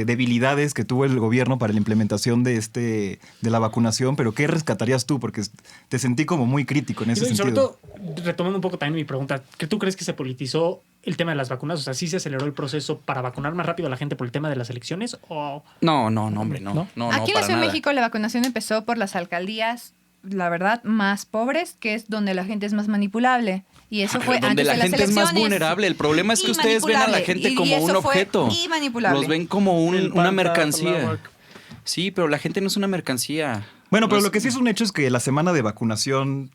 debilidades que tuvo el gobierno para la implementación de la vacunación, pero ¿qué rescatarías tú? Porque te sentí como muy crítico en ese Y sobre sentido. todo, retomando un poco también mi pregunta, ¿que tú crees que se politizó el tema de las vacunas? O sea, ¿sí se aceleró el proceso para vacunar más rápido a la gente por el tema de las elecciones? ¿O No, hombre, no. ¿No? No, Aquí en la para Ciudad de nada. México la vacunación empezó por las alcaldías, la verdad, más pobres, que es donde la gente es más manipulable. Y eso fue Donde antes la de las gente es elecciones. más vulnerable. El problema es que Y ustedes ven a la manipulable. gente Y como eso un fue objeto. y manipulable. Los ven como El una Panta, mercancía. Tláhuac. Sí, pero la gente no es una mercancía. Bueno, pero No lo que sí es un hecho es que la semana de vacunación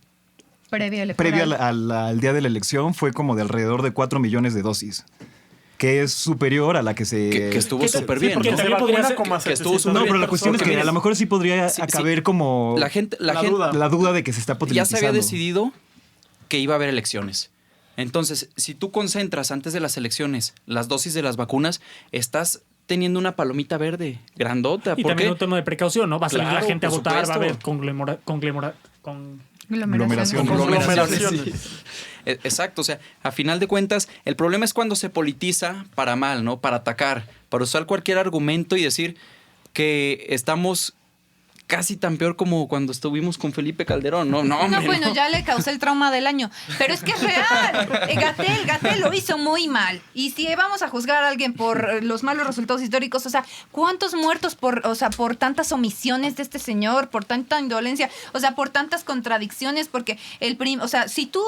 Previa electoral. previa al día de la elección fue como de alrededor de 4 millones de dosis, que es superior a la que se... que estuvo que- súper sí, bien. porque ¿no? también podría ser que estuvo súper No, bien. pero la cuestión es que a lo mejor sí podría Sí, caber como La gente la duda de que se está ya politizando. se había decidido que iba a haber elecciones. Entonces, si tú concentras antes de las elecciones las dosis de las vacunas, estás teniendo una palomita verde grandota. y ¿Por también qué? un tema de precaución, ¿no? Va a salir Claro, la gente a por votar, va a haber supuesto. Conglomeraciones. Conglomeraciones. Exacto, o sea, a final de cuentas, el problema es cuando se politiza para mal, ¿no? Para atacar, para usar cualquier argumento y decir que estamos casi tan peor como cuando estuvimos con Felipe Calderón. No, hombre, bueno, no. ya le causé el trauma del año. Pero es que es real. Gatell lo hizo muy mal. Y si vamos a juzgar a alguien por los malos resultados históricos, o sea, ¿cuántos muertos por tantas omisiones de este señor, por tanta indolencia, o sea, por tantas contradicciones? Porque o sea, si tú,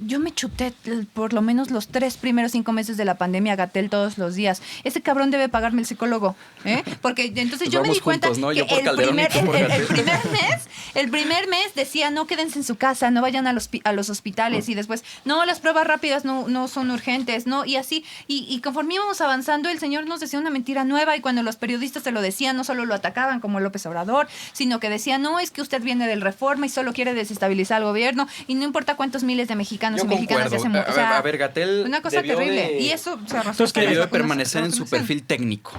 yo me chuté por lo menos los 3 primeros 5 meses de la pandemia, Gatell todos los días. Ese cabrón debe pagarme el psicólogo, ¿eh? Porque entonces Pues yo me vamos di cuenta juntos, ¿no? que Yo por Calderón y tú el primer mes decía no quédense en su casa, no vayan a los hospitales, y después no, las pruebas rápidas no son urgentes, no, y así, y conforme íbamos avanzando el señor nos decía una mentira nueva, y cuando los periodistas se lo decían no solo lo atacaban como López Obrador, sino que decían no, es que usted viene del Reforma y solo quiere desestabilizar al gobierno y no importa cuántos miles de mexicanos Yo y mexicanas ya se concuerdo. o sea, A ver, Gatell una cosa debió terrible, de- y eso se arrastró Entonces, hasta Debió las de vacunas permanecer en su vacunación. perfil técnico.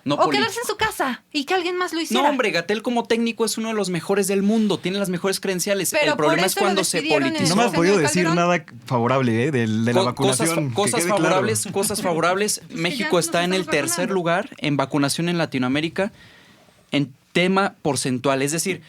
No O político. quedarse en su casa y que alguien más lo hiciera. No, hombre, Gatell como técnico es uno de los mejores del mundo, tiene las mejores credenciales. Pero El problema por es eso lo cuando se despidieron en politizó. No me has Señor podido decir Calderón. nada favorable de la Co- vacunación. que Cosas quede claro. favorables, cosas favorables. ya México nos está en el estamos tercer vacunando. lugar en vacunación en Latinoamérica en tema porcentual. Es decir,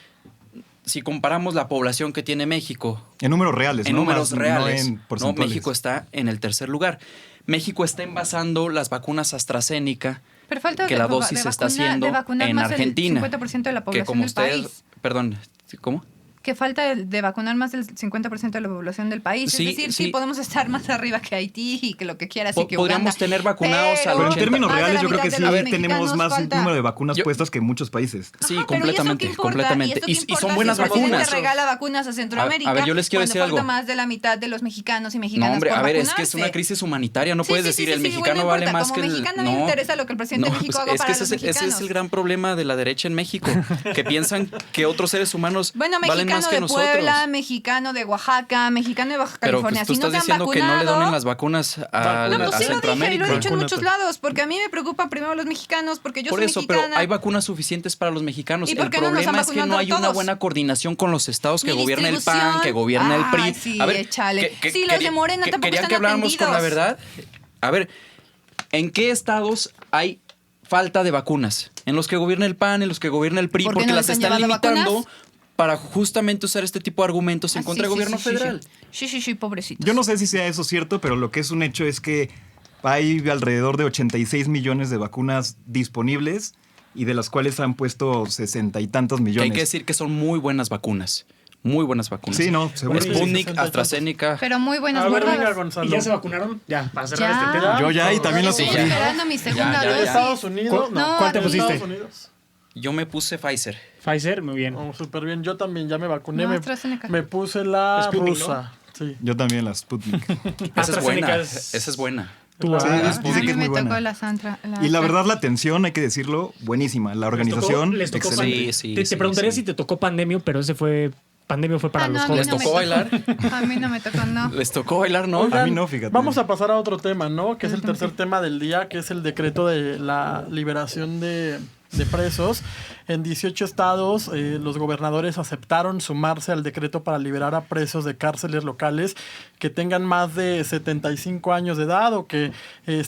si comparamos la población que tiene México En números reales, en ¿no? números Más, reales, No en porcentuales. México está en el tercer lugar. México está envasando las vacunas AstraZeneca, Pero falta que de la va- dosis de se está vacunar- haciendo de vacunar en más Argentina. El 50% de la que población como del usted, país. perdón, ¿cómo? Que falta de vacunar más del 50% de la población del país. Sí, es decir, sí. sí podemos estar más arriba que Haití y que lo que quieras y que Podríamos Uganda. tener vacunados Pero- al Pero en 80. términos Más de reales la yo creo que mitad sí de los tenemos mexicanos más falta. número de vacunas Yo- puestas que muchos países. Sí, Ajá, pero completamente, ¿y eso qué importa? completamente. ¿Y, eso qué Y importa son si buenas el presidente vacunas. regala vacunas a Centroamérica. A ver, yo les quiero cuando decir falta algo. más de la mitad de los mexicanos y No, mexicanas hombre, por a ver, es que es vacunarse. una crisis humanitaria. No Sí, puedes sí, decir sí, el sí, mexicano bueno, vale importa. más Como que el. mexicano a mí me interesa lo que el presidente de México haga es para que ese, los ese es mexicanos. el gran problema de la derecha en México, que piensan que otros seres humanos Bueno, valen mexicano más que de nosotros. Puebla, mexicano de Oaxaca, mexicano de Baja Pero California. pues, tú si no estás se han diciendo que no le vacunado- donen las vacunas a, No, pues a sí lo dije y Centroamérica. lo he dicho en Vacúnate. muchos lados, porque a mí me preocupan primero los mexicanos, porque yo Por soy eso, mexicana. pero hay vacunas suficientes para los mexicanos. ¿Y por El qué no nos problema han es que no vacunado hay una todos? buena coordinación con los estados que Ni gobierna el PAN, distribución. que gobierna el PRI. Ay, sí, échale. Sí, los de Morena tampoco querían están que habláramos con la atendidos. verdad. A ver, ¿en qué estados hay falta de vacunas? En los que gobierna el PAN, en los que gobierna el PRI, ¿Por qué porque no las les han están llevado limitando vacunas? para justamente usar este tipo de argumentos en Ah, contra sí, del sí, gobierno sí, sí, federal. Sí, pobrecito. Yo no sé si sea eso cierto, pero lo que es un hecho es que hay alrededor de 86 millones de vacunas disponibles y de las cuales han puesto 60 y tantos Que millones. hay que decir que son muy buenas vacunas. Muy buenas vacunas. Sí, no, seguro. Sí, Sputnik, 60 y AstraZeneca. Pero muy buenas A ver, venga, guardadas. Gonzalo. ¿Y ya se vacunaron? Ya, para cerrar Ya. este tema. Yo ya y también lo Estoy sufrí. esperando mi segunda Ya, ya, ¿De dosis. Estados Unidos? No, ¿Cuál te aquí. pusiste? Estados Unidos. Yo me puse Pfizer. Pfizer, muy bien. Oh, súper bien. Yo también ya me vacuné. No, me, AstraZeneca. me puse la Sputnik, rusa. Sí. Yo también la Sputnik. Esa es AstraZeneca buena. es- Esa es buena. Tú, Sí, ah, dice A que mí es me muy tocó buena. la Santra. Y la verdad, la atención, hay que decirlo, buenísima. La organización, les tocó excelente. pandemia. Sí, te sí, preguntaría sí. si te tocó Pandemio, pero ese fue. Pandemio fue para Ah, no, los a mí jóvenes. ¿Les no tocó me bailar? A mí no me tocó, no. Les tocó bailar, ¿no? Oigan, A mí no, fíjate. Vamos a pasar a otro tema, ¿no? Que es el tercer tema del día, que es el decreto de la liberación de presos. En 18 estados, los gobernadores aceptaron sumarse al decreto para liberar a presos de cárceles locales que tengan más de 75 años de edad o que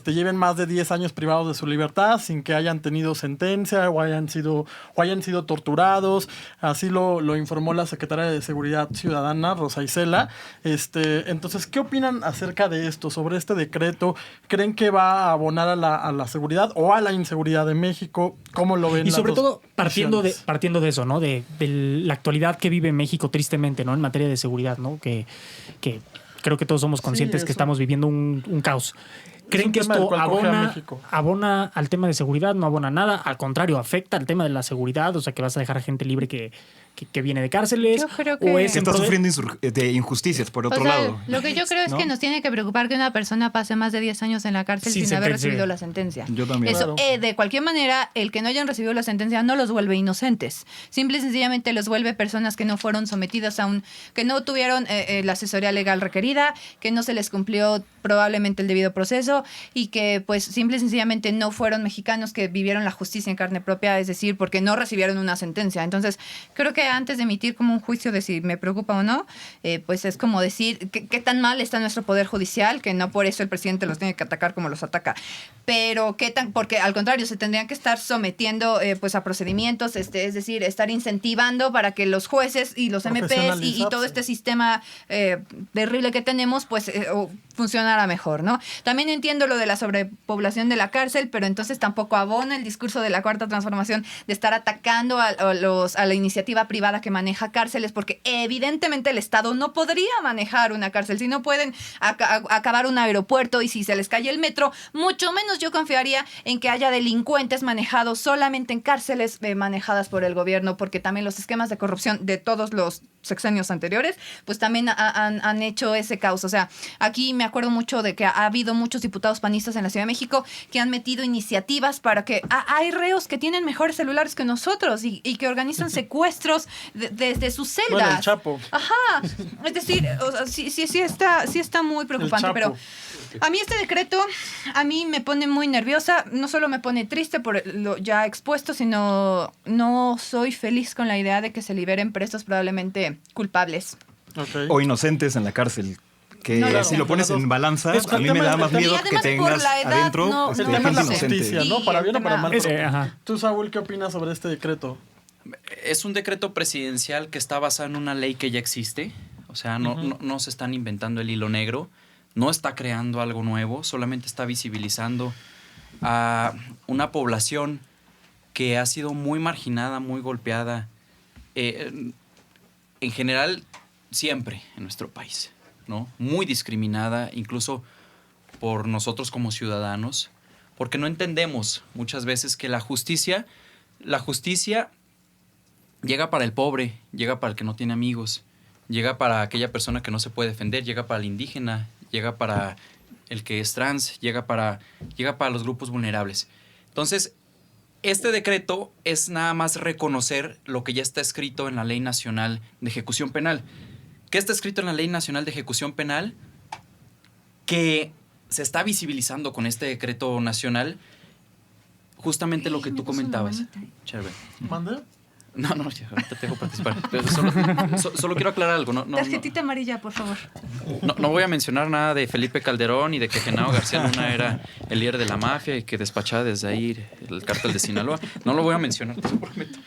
lleven más de 10 años privados de su libertad sin que hayan tenido sentencia o hayan sido torturados. Así lo informó la secretaria de Seguridad Ciudadana, Rosa Isela. Entonces, ¿qué opinan acerca de esto, sobre este decreto? ¿Creen que va a abonar a la seguridad o a la inseguridad de México? ¿Cómo lo ven? Y las sobre dos todo partiendo de, opciones? partiendo de eso, ¿no? De la actualidad que vive México tristemente, ¿no? En materia de seguridad, ¿no? Que creo que todos somos conscientes eso. que estamos viviendo un caos. un ¿Creen que tema del esto cual cojea México. abona al tema de seguridad? ¿No abona nada? Al contrario, afecta al tema de la seguridad, o sea, que vas a dejar gente libre que viene de cárceles. Yo creo o que- es Que en está pro de- sufriendo de injusticias, por otro O sea, lado. lo que yo creo es ¿No? que nos tiene que preocupar que una persona pase más de 10 años en la cárcel Sin sin haber sentencia. recibido la sentencia. Yo también. Eso, Claro. de cualquier manera, el que no hayan recibido la sentencia no los vuelve inocentes. Simple y sencillamente los vuelve personas que no fueron sometidas que no tuvieron la asesoría legal requerida, que no se les cumplió probablemente el debido proceso y que pues simple y sencillamente no fueron mexicanos que vivieron la justicia en carne propia, es decir, porque no recibieron una sentencia. Entonces, creo que antes de emitir como un juicio de si me preocupa o no, pues es como decir qué tan mal está nuestro poder judicial, que no por eso el presidente los tiene que atacar como los ataca, pero porque al contrario se tendrían que estar sometiendo pues a procedimientos, es decir, estar incentivando para que los jueces y los MPs y todo este sistema terrible que tenemos pues funcionara mejor, ¿no? También entiendo lo de la sobrepoblación de la cárcel, pero entonces tampoco abona el discurso de la Cuarta Transformación de estar atacando a la iniciativa privada privada que maneja cárceles, porque evidentemente el Estado no podría manejar una cárcel. Si no pueden acabar un aeropuerto y si se les cae el metro, mucho menos yo confiaría en que haya delincuentes manejados solamente en cárceles manejadas por el gobierno, porque también los esquemas de corrupción de todos los sexenios anteriores, pues también han hecho ese caos. O sea, aquí me acuerdo mucho de que ha habido muchos diputados panistas en la Ciudad de México que han metido iniciativas para que hay reos que tienen mejores celulares que nosotros y que organizan secuestros desde sus celdas. Bueno, el Chapo. Ajá. Es decir, o sea, sí está muy preocupante, pero a mí este decreto a mí me pone muy nerviosa. No solo me pone triste por lo ya expuesto, sino no soy feliz con la idea de que se liberen presos probablemente culpables. Ok. O inocentes en la cárcel. Que No, si lo pones en balanza, Es que a mí el me tema- da más el miedo tema- que Y además, por tengas la edad, adentro no- El tema es gente la inocente. justicia, ¿no? Y Para el bien o para tema- mal. pero Ajá. Tú, Saúl, ¿qué opinas sobre este decreto? Es un decreto presidencial que está basado en una ley que ya existe. O sea, no se están inventando el hilo negro. No está creando algo nuevo. Solamente está visibilizando a una población que ha sido muy marginada, muy golpeada. En general, siempre en nuestro país, ¿no? Muy discriminada, incluso por nosotros como ciudadanos, porque no entendemos muchas veces que la justicia llega para el pobre, llega para el que no tiene amigos, llega para aquella persona que no se puede defender, llega para el indígena, llega para el que es trans, llega para los grupos vulnerables. Entonces, este decreto es nada más reconocer lo que ya está escrito en la Ley Nacional de Ejecución Penal. ¿Qué está escrito en la Ley Nacional de Ejecución Penal? Que se está visibilizando con este decreto nacional justamente lo que tú comentabas. Chévere. ¿Mande? No, ya, ahorita te dejo participar. Pero solo quiero aclarar algo. Tarjetita amarilla, por favor. No voy a mencionar nada de Felipe Calderón y de que Genaro García Luna era el líder de la mafia y que despachaba desde ahí el cártel de Sinaloa. No lo voy a mencionar, te lo prometo.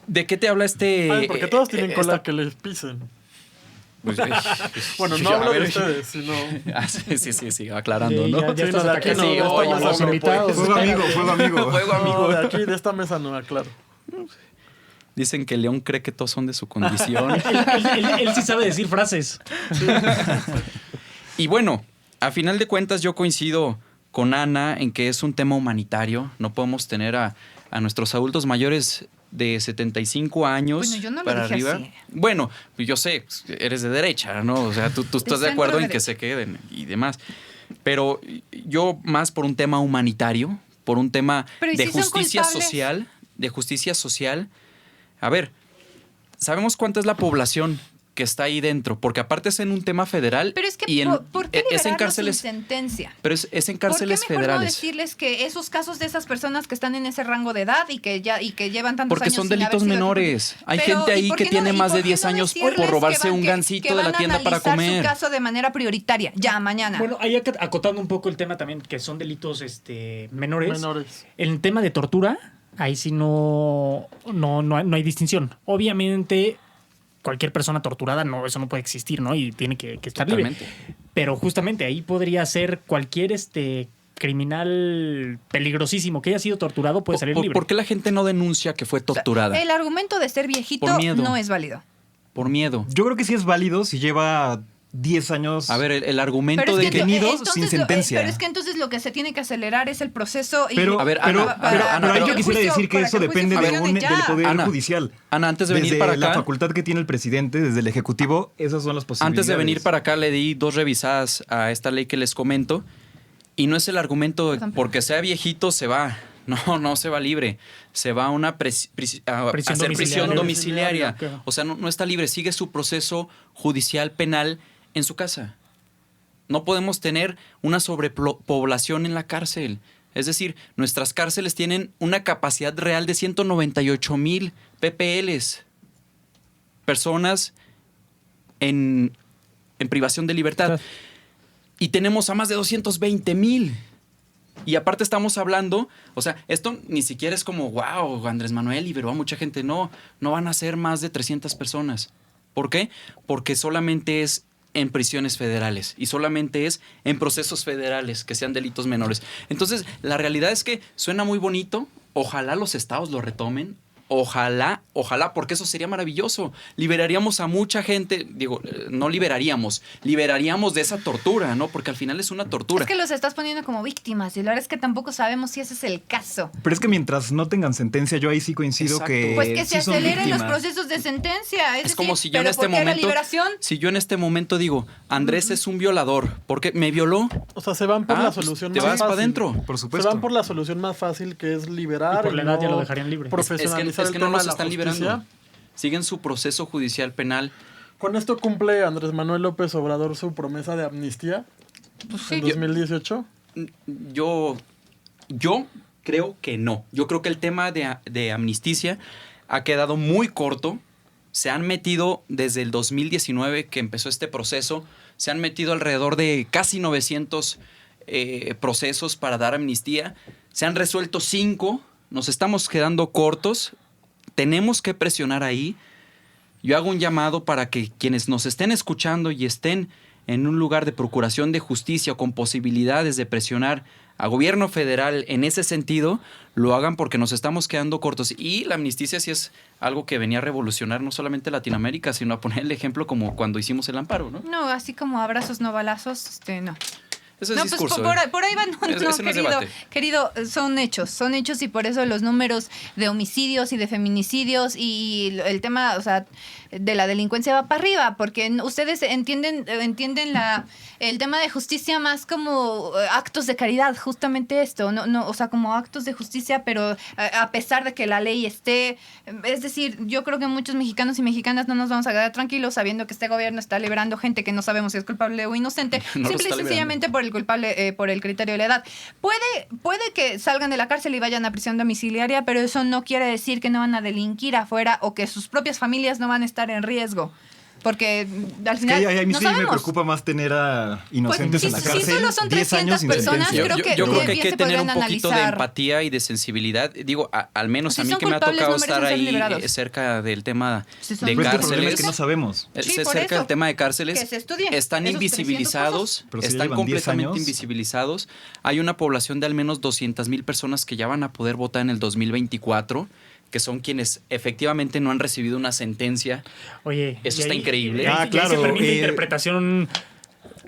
¿De qué te habla este...? Ay, porque todos tienen cola esta- que les pisen. Pues, Bueno, no a hablo de ver. ustedes, sino... Ah, sí, aclarando, Sí, ¿no? ya Sí, estás no, de aquí atacando no, a oye, los no, invitados. Fuego amigo, fuego amigo. Juego amigo. No, de aquí, de esta mesa no, claro. Dicen que León cree que todos son de su condición. Él sí sabe decir frases. Y bueno, a final de cuentas yo coincido con Ana en que es un tema humanitario. No podemos tener a nuestros adultos mayores de 75 años Bueno, yo no lo para dije arriba. así. Bueno, yo sé, eres de derecha, ¿no? O sea, tú estás de acuerdo en que centro se queden y demás. Pero yo más por un tema humanitario, por un tema Pero ¿y de si son justicia culpables? social, A ver, ¿sabemos cuánta es la población que está ahí dentro? Porque aparte es en un tema federal Pero es que, y ¿por qué es en liberarlos cárceles, sin sentencia? pero es en cárceles ¿Por qué mejor no federales. decirles que esos casos de esas personas que están en ese rango de edad y que llevan tantos Porque años son sin haber delitos sido menores. Hay Pero, gente ¿y ahí por que qué tiene no- y más de por qué 10 no años decirles por robarse que van- un que gansito de van la a tienda para analizar comer? su caso de manera prioritaria, ya mañana? Bueno, ahí acotando un poco el tema también, que son delitos menores. Menores. El tema de tortura, ahí sí no hay distinción. Obviamente, cualquier persona torturada, eso no puede existir, ¿no? Y tiene que estar Totalmente. libre. Pero justamente ahí podría ser cualquier criminal peligrosísimo que haya sido torturado puede salir libre. ¿Por qué la gente no denuncia que fue torturada? El argumento de ser viejito Por miedo. no es válido. Por miedo. Yo creo que sí es válido si lleva 10 años. A ver, el argumento Pero de es que que... detenidos entonces sin sentencia. pero es que entonces lo que se tiene que acelerar es el proceso y Pero, A ver, pero, Ana, pero, Ana, pero ahí pero- yo quisiera el juicio- decir que para eso que el juicio depende funcione ya. del Poder Ana, Judicial. Ana, antes de venir Desde para la acá... facultad que tiene el presidente, desde el Ejecutivo, esas son las posibilidades. Antes de venir para acá le di 2 revisadas a esta ley que les comento y no es el argumento de porque sea viejito se va. No se va libre. Se va a una a Prisión hacer prisión domiciliaria. domiciliaria. Claro. O sea, no está libre. Sigue su proceso judicial penal en su casa. No podemos tener una sobrepoblación en la cárcel. Es decir, nuestras cárceles tienen una capacidad real de 198,000 PPLs. Personas en privación de libertad. Claro. Y tenemos a más de 220,000. Y aparte estamos hablando, o sea, esto ni siquiera es como, wow, Andrés Manuel liberó a mucha gente. No van a ser más de 300 personas. ¿Por qué? Porque solamente es en prisiones federales y solamente es en procesos federales que sean delitos menores. Entonces, la realidad es que suena muy bonito. Ojalá los estados lo retomen. Ojalá, porque eso sería maravilloso. Liberaríamos a mucha gente, digo, no liberaríamos de esa tortura, ¿no? Porque al final es una tortura. Es que los estás poniendo como víctimas y la verdad es que tampoco sabemos si ese es el caso. Pero es que mientras no tengan sentencia, yo ahí sí coincido. Exacto. Que Pues que se sí son aceleren los víctimas. procesos de sentencia. Es decir, como si yo en ¿pero este por qué la momento, liberación? si yo en este momento digo, Andrés es un violador, porque me violó. O sea, se van por la solución te más vas fácil. para adentro. Por Se supuesto. van por la solución más fácil, que es liberar. Y por la edad ya lo dejarían libre. Profesionalizar Es que el no tema los de la están justicia. liberando. Siguen su proceso judicial penal. Con esto cumple Andrés Manuel López Obrador su promesa de amnistía en 2018. Yo creo que no. Yo creo que el tema de amnistía ha quedado muy corto. Se han metido desde el 2019 que empezó este proceso, se han metido alrededor de casi 900 procesos para dar amnistía. Se han resuelto 5. Nos estamos quedando cortos. Tenemos que presionar ahí. Yo hago un llamado para que quienes nos estén escuchando y estén en un lugar de procuración de justicia o con posibilidades de presionar a gobierno federal en ese sentido, lo hagan porque nos estamos quedando cortos. Y la amnistía sí es algo que venía a revolucionar no solamente Latinoamérica, sino a poner el ejemplo como cuando hicimos el amparo, ¿no? No, así como abrazos, no balazos, no. Eso es No, discurso. pues por ahí van, Ese no es debate. querido, son hechos y por eso los números de homicidios y de feminicidios y el tema, o sea, de la delincuencia va para arriba, porque ustedes entienden el tema de justicia más como actos de caridad, justamente esto, no, o sea, como actos de justicia, pero a pesar de que la ley esté, es decir, yo creo que muchos mexicanos y mexicanas no nos vamos a quedar tranquilos sabiendo que este gobierno está liberando gente que no sabemos si es culpable o inocente, No lo simple y está sencillamente por el culpable, por el criterio de la edad. Puede que salgan de la cárcel y vayan a prisión domiciliaria, pero eso no quiere decir que no van a delinquir afuera o que sus propias familias no van a estar en riesgo. Porque al final a mí no sí me sabemos. preocupa más tener a inocentes Pues, en la si cárcel. solo son 10 años 300 sin personas, sentencia. creo que yo creo que hay bien que se tener un podrían poquito de analizar. empatía y de sensibilidad. Digo, al menos Si a mí son que me ha culpables, tocado no merecen estar ser ahí liberados. cerca del tema Si son de Pero es que el culpables, problema es cárceles. que no sabemos. Sí, por cerca eso. del tema de cárceles, Que se estudie están esos 300 invisibilizados, Pero si ya están llevan 10 completamente años. invisibilizados. Hay una población de al menos 200,000 personas que ya van a poder votar en el 2024, que son quienes efectivamente no han recibido una sentencia. Oye, Eso y está ahí- increíble. y ahí- Ah, y ahí se claro, permite interpretación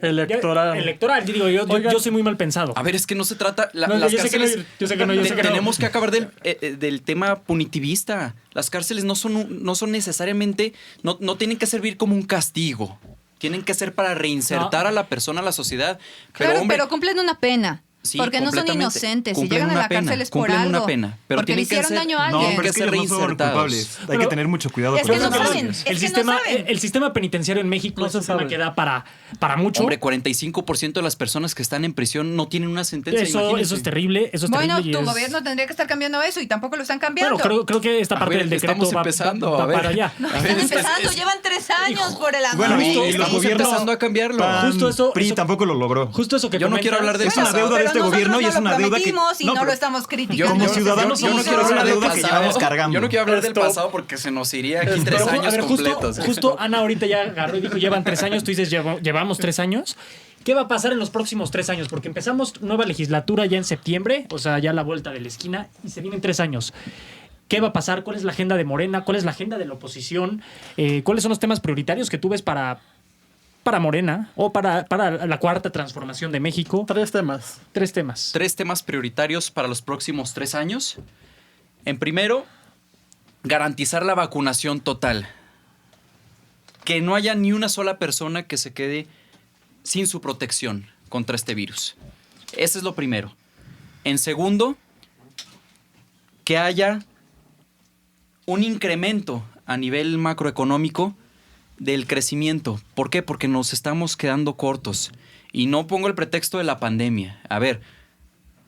Electoral. electoral. Yo digo, Oigan. yo soy muy mal pensado. A ver, es que no se trata. No, Las yo sé que no, cárceles. yo sé que no, yo sé que no. Tenemos que acabar del tema punitivista. Las cárceles no son necesariamente. No tienen que servir como un castigo. Tienen que ser para reinsertar a la persona a la sociedad. Claro, hombre, pero cumplen una pena. Sí, porque no son completamente. inocentes. Si Cumplen llegan a una la pena, cárcel es por cumplen algo. una pena, pero porque le tienen que hicieron ser- daño a No, alguien. pero que es que ser ellos no son reinsertados. culpables. Hay Pero- que tener mucho cuidado es con que eso. no saben. Es El que sistema, no saben. el sistema penitenciario en México No es se un sistema sabe. que da para mucho. Hombre, 45% de las personas que están en prisión no tienen una sentencia. eso imagínense. es terrible. Eso es Bueno, terrible. y tu es- gobierno tendría que estar cambiando eso y tampoco lo están cambiando. Bueno, creo que esta A parte ver, del decreto estamos va empezando, a ver. para allá. No, están empezando, llevan 3 años por el amor. Bueno, de y Cristo. los Estamos gobiernos empezando a cambiarlo. PAN, Justo eso- PRI eso- tampoco lo logró. Justo eso que Yo no comentas- quiero hablar de Es una eso. deuda de Pero este nosotros gobierno y no es lo una deuda que prometimos y no pero lo estamos criticando. como ciudadanos yo no somos quiero una hablar del deuda que pasado. llevamos cargando. Yo no quiero hablar del Stop. pasado porque se nos iría aquí 3 Pero, años a ver, completos. Justo Ana ahorita ya agarró y dijo, llevan 3 años, tú dices, llevamos 3 años. ¿Qué va a pasar en los próximos 3 años? Porque empezamos nueva legislatura ya en septiembre, o sea, ya la vuelta de la esquina, y se vienen 3 años. ¿Qué va a pasar? ¿Cuál es la agenda de Morena? ¿Cuál es la agenda de la oposición? ¿Cuáles son los temas prioritarios que tú ves para Morena o para la cuarta transformación de México? 3 temas. 3 temas. 3 temas prioritarios para los próximos 3 años. En primero, garantizar la vacunación total. Que no haya ni una sola persona que se quede sin su protección contra este virus. Ese es lo primero. En segundo, que haya un incremento a nivel macroeconómico del crecimiento. ¿Por qué? Porque nos estamos quedando cortos. Y no pongo el pretexto de la pandemia. A ver,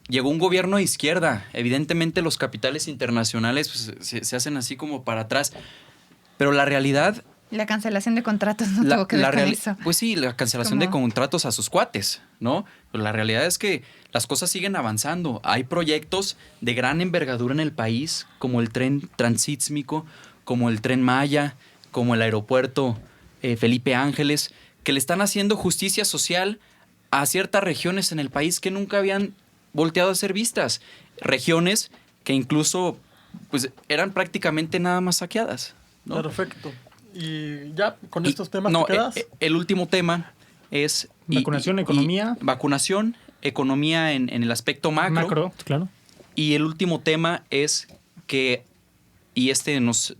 llegó un gobierno de izquierda. Evidentemente los capitales internacionales pues, se hacen así como para atrás. Pero la realidad... La cancelación de contratos no tuvo que ver con eso. Pues sí, la cancelación de contratos a sus cuates, ¿no? Pero la realidad es que las cosas siguen avanzando. Hay proyectos de gran envergadura en el país, como el tren transísmico, como el tren Maya, como el aeropuerto Felipe Ángeles, que le están haciendo justicia social a ciertas regiones en el país que nunca habían volteado a ser vistas. Regiones que incluso pues eran prácticamente nada más saqueadas, ¿no? Perfecto. Y ya, con Y- estos temas no, te quedas. el último tema es... Vacunación, economía. Vacunación, economía en el aspecto macro. Claro. Y el último tema es que, y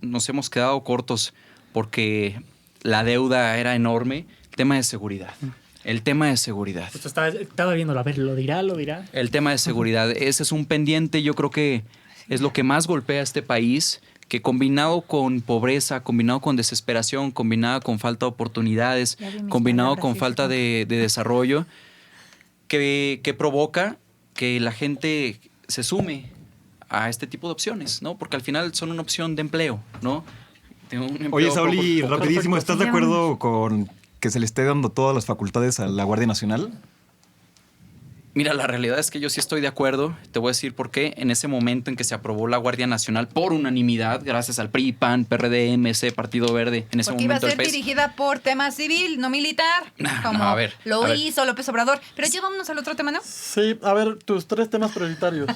nos hemos quedado cortos porque la deuda era enorme, el tema de seguridad. El tema de seguridad. Pues estaba viendo, a ver, ¿lo dirá? El tema de seguridad. Ese es un pendiente, yo creo que es lo que más golpea a este país, que combinado con pobreza, combinado con desesperación, combinado con falta de oportunidades, Ya vi mis combinado palabras, con sí, falta sí. de desarrollo, que provoca que la gente se sume a este tipo de opciones, ¿no? Porque al final son una opción de empleo, ¿no? De un empleo Oye, Sauli, poco- rapidísimo, perfecto. ¿estás de acuerdo con que se le esté dando todas las facultades a la Guardia Nacional? Mira, la realidad es que yo sí estoy de acuerdo. Te voy a decir por qué. En ese momento en que se aprobó la Guardia Nacional por unanimidad, gracias al PRI, PAN, PRD, MC, Partido Verde, en ese Porque iba a momento ser el PES. dirigida por tema civil, no militar, como a ver, lo a ver. hizo López Obrador. Pero ya vámonos al otro tema, ¿no? Sí, a ver, tus 3 temas prioritarios.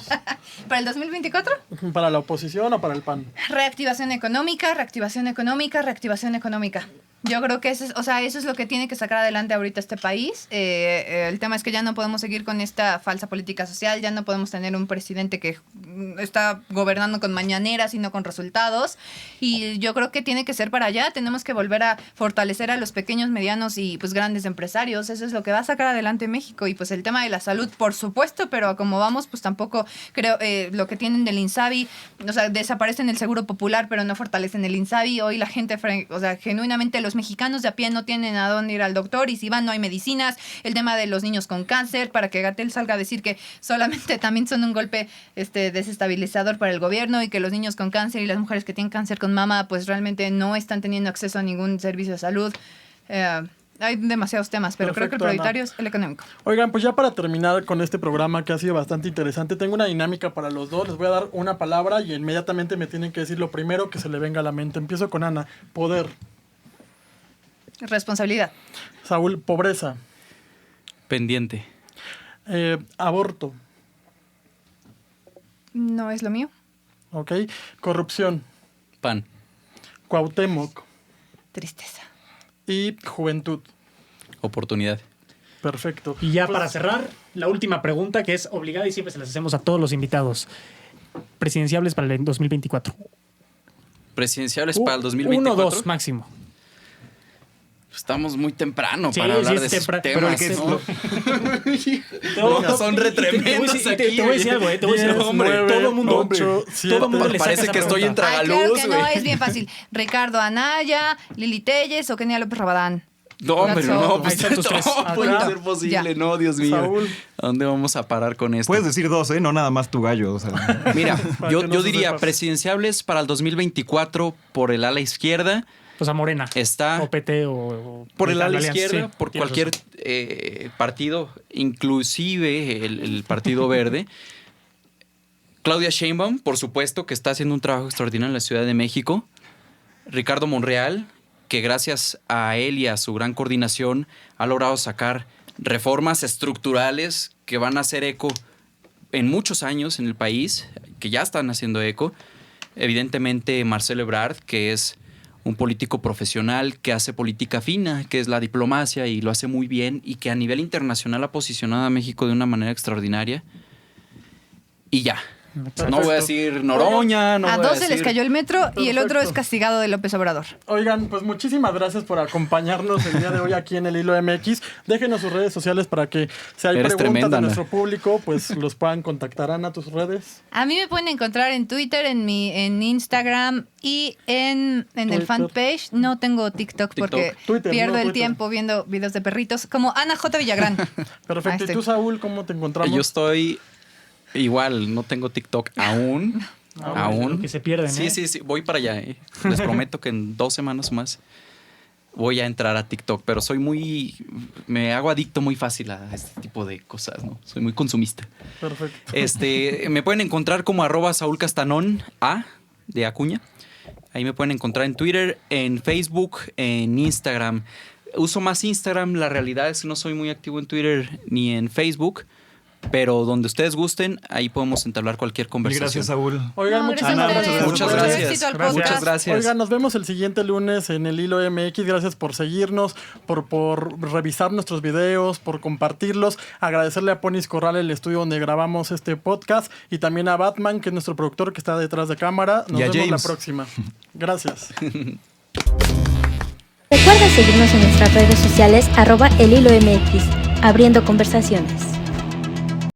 Para el 2024, ¿Para la oposición o para el PAN? reactivación económica, reactivación económica, reactivación económica. Yo creo que eso es lo que tiene que sacar adelante ahorita este país. El tema es que ya no podemos seguir con esta falsa política social, ya no podemos tener un presidente que está gobernando con mañaneras y no con resultados. Y yo creo que tiene que ser para allá. Tenemos que volver a fortalecer a los pequeños, medianos y pues grandes empresarios. Eso es lo que va a sacar adelante México. Y pues el tema de la salud, por supuesto, pero como vamos, pues tampoco creo lo que tienen del INSABI, o sea, desaparecen el Seguro Popular, pero no fortalecen el INSABI. Hoy la gente, o sea, genuinamente los mexicanos de a pie no tienen a dónde ir al doctor y si van no hay medicinas. El tema de los niños con cáncer, para que Gatell salga a decir que solamente también son un golpe desestabilizador para el gobierno y que los niños con cáncer y las mujeres que tienen cáncer con mama pues realmente no están teniendo acceso a ningún servicio de salud. Hay demasiados temas, pero creo que el Perfecto, Ana. prioritario es el económico. Oigan, pues ya para terminar con este programa que ha sido bastante interesante, tengo una dinámica para los dos. Les voy a dar una palabra y inmediatamente me tienen que decir lo primero que se le venga a la mente. Empiezo con Ana. Poder. Responsabilidad. Saúl, pobreza. Pendiente. Aborto. No es lo mío. ¿Ok? Corrupción. PAN. Cuauhtémoc. Tristeza. Y juventud. Oportunidad. Perfecto. Y ya Pues, para cerrar, la última pregunta que es obligada y siempre se las hacemos a todos los invitados. Presidenciables para el 2024. Presidenciales para el 2024. 1 o 2 máximo. Estamos muy temprano Sí, para hablar sí, de es esos temprano. temas. Pero el que- No, son re tremendos Te voy a decir algo, te voy a decir algo. 10, 9, todo el mundo, 8, 7. todo mundo le saca Parece esa que estoy pregunta. en Ay, claro Tragaluz, que no, güey. es bien fácil. Ricardo Anaya, Lili Telles o Kenia López Rabadán. No, hombre, That's no, all. pues Ahí están tus tres. no puede Punto. ser posible, Ya. no, Dios mío. Saúl. ¿A dónde vamos a parar con esto? Puedes decir 2, ¿eh? No nada más tu gallo. O sea. Mira, Para yo que no se diría sepa. presidenciables para el 2024 por el ala izquierda, O sea, Morena. está O PT o por el la ala alianza. izquierda, Sí, por tienes cualquier razón. partido, inclusive el Partido Verde. Claudia Sheinbaum, por supuesto, que está haciendo un trabajo extraordinario en la Ciudad de México. Ricardo Monreal, que gracias a él y a su gran coordinación ha logrado sacar reformas estructurales que van a hacer eco en muchos años en el país, que ya están haciendo eco. Evidentemente Marcelo Ebrard, que es un político profesional que hace política fina, que es la diplomacia y lo hace muy bien y que a nivel internacional ha posicionado a México de una manera extraordinaria. Y ya. No voy a decir Noroña, no a voy a dos se les decir- cayó el metro y el otro Perfecto. es castigado de López Obrador. Oigan, pues muchísimas gracias por acompañarnos el día de hoy aquí en el Hilo MX. Déjenos sus redes sociales para que si hay Eres preguntas tremenda, de Ana. nuestro público, pues los puedan contactar. Ana, tus redes. A mí me pueden encontrar en Twitter, en Instagram y en el Twitter. fanpage. No tengo TikTok porque Twitter, pierdo no, el Twitter. tiempo viendo videos de perritos. Como Ana J. Villagrán. Perfecto. ¿Y Este. tú, Saúl, cómo te encontramos? Yo estoy igual, no tengo TikTok aún. Lo que se pierden, Sí, ¿eh? sí, voy para allá. Les prometo que en 2 semanas o más voy a entrar a TikTok, pero me hago adicto muy fácil a este tipo de cosas, ¿no? Soy muy consumista. Perfecto. Me pueden encontrar como @SaúlCastanón A de Acuña. Ahí me pueden encontrar en Twitter, en Facebook, en Instagram. Uso más Instagram, la realidad es que no soy muy activo en Twitter ni en Facebook, Pero donde ustedes gusten, ahí podemos entablar cualquier Mil conversación. gracias, Saúl. Oigan, No, muchísimas gracias a gracias. ustedes. Muchas Mucho gracias. éxito al Gracias. podcast. Muchas gracias. Oigan, nos vemos el siguiente lunes en el Hilo MX. Gracias por seguirnos, por revisar nuestros videos, por compartirlos. Agradecerle a Ponis Corral, el estudio donde grabamos este podcast, y también a Batman, que es nuestro productor que está detrás de cámara. Nos Y a vemos la James. próxima. Gracias. Recuerda seguirnos en nuestras redes sociales @elhilomx, abriendo conversaciones.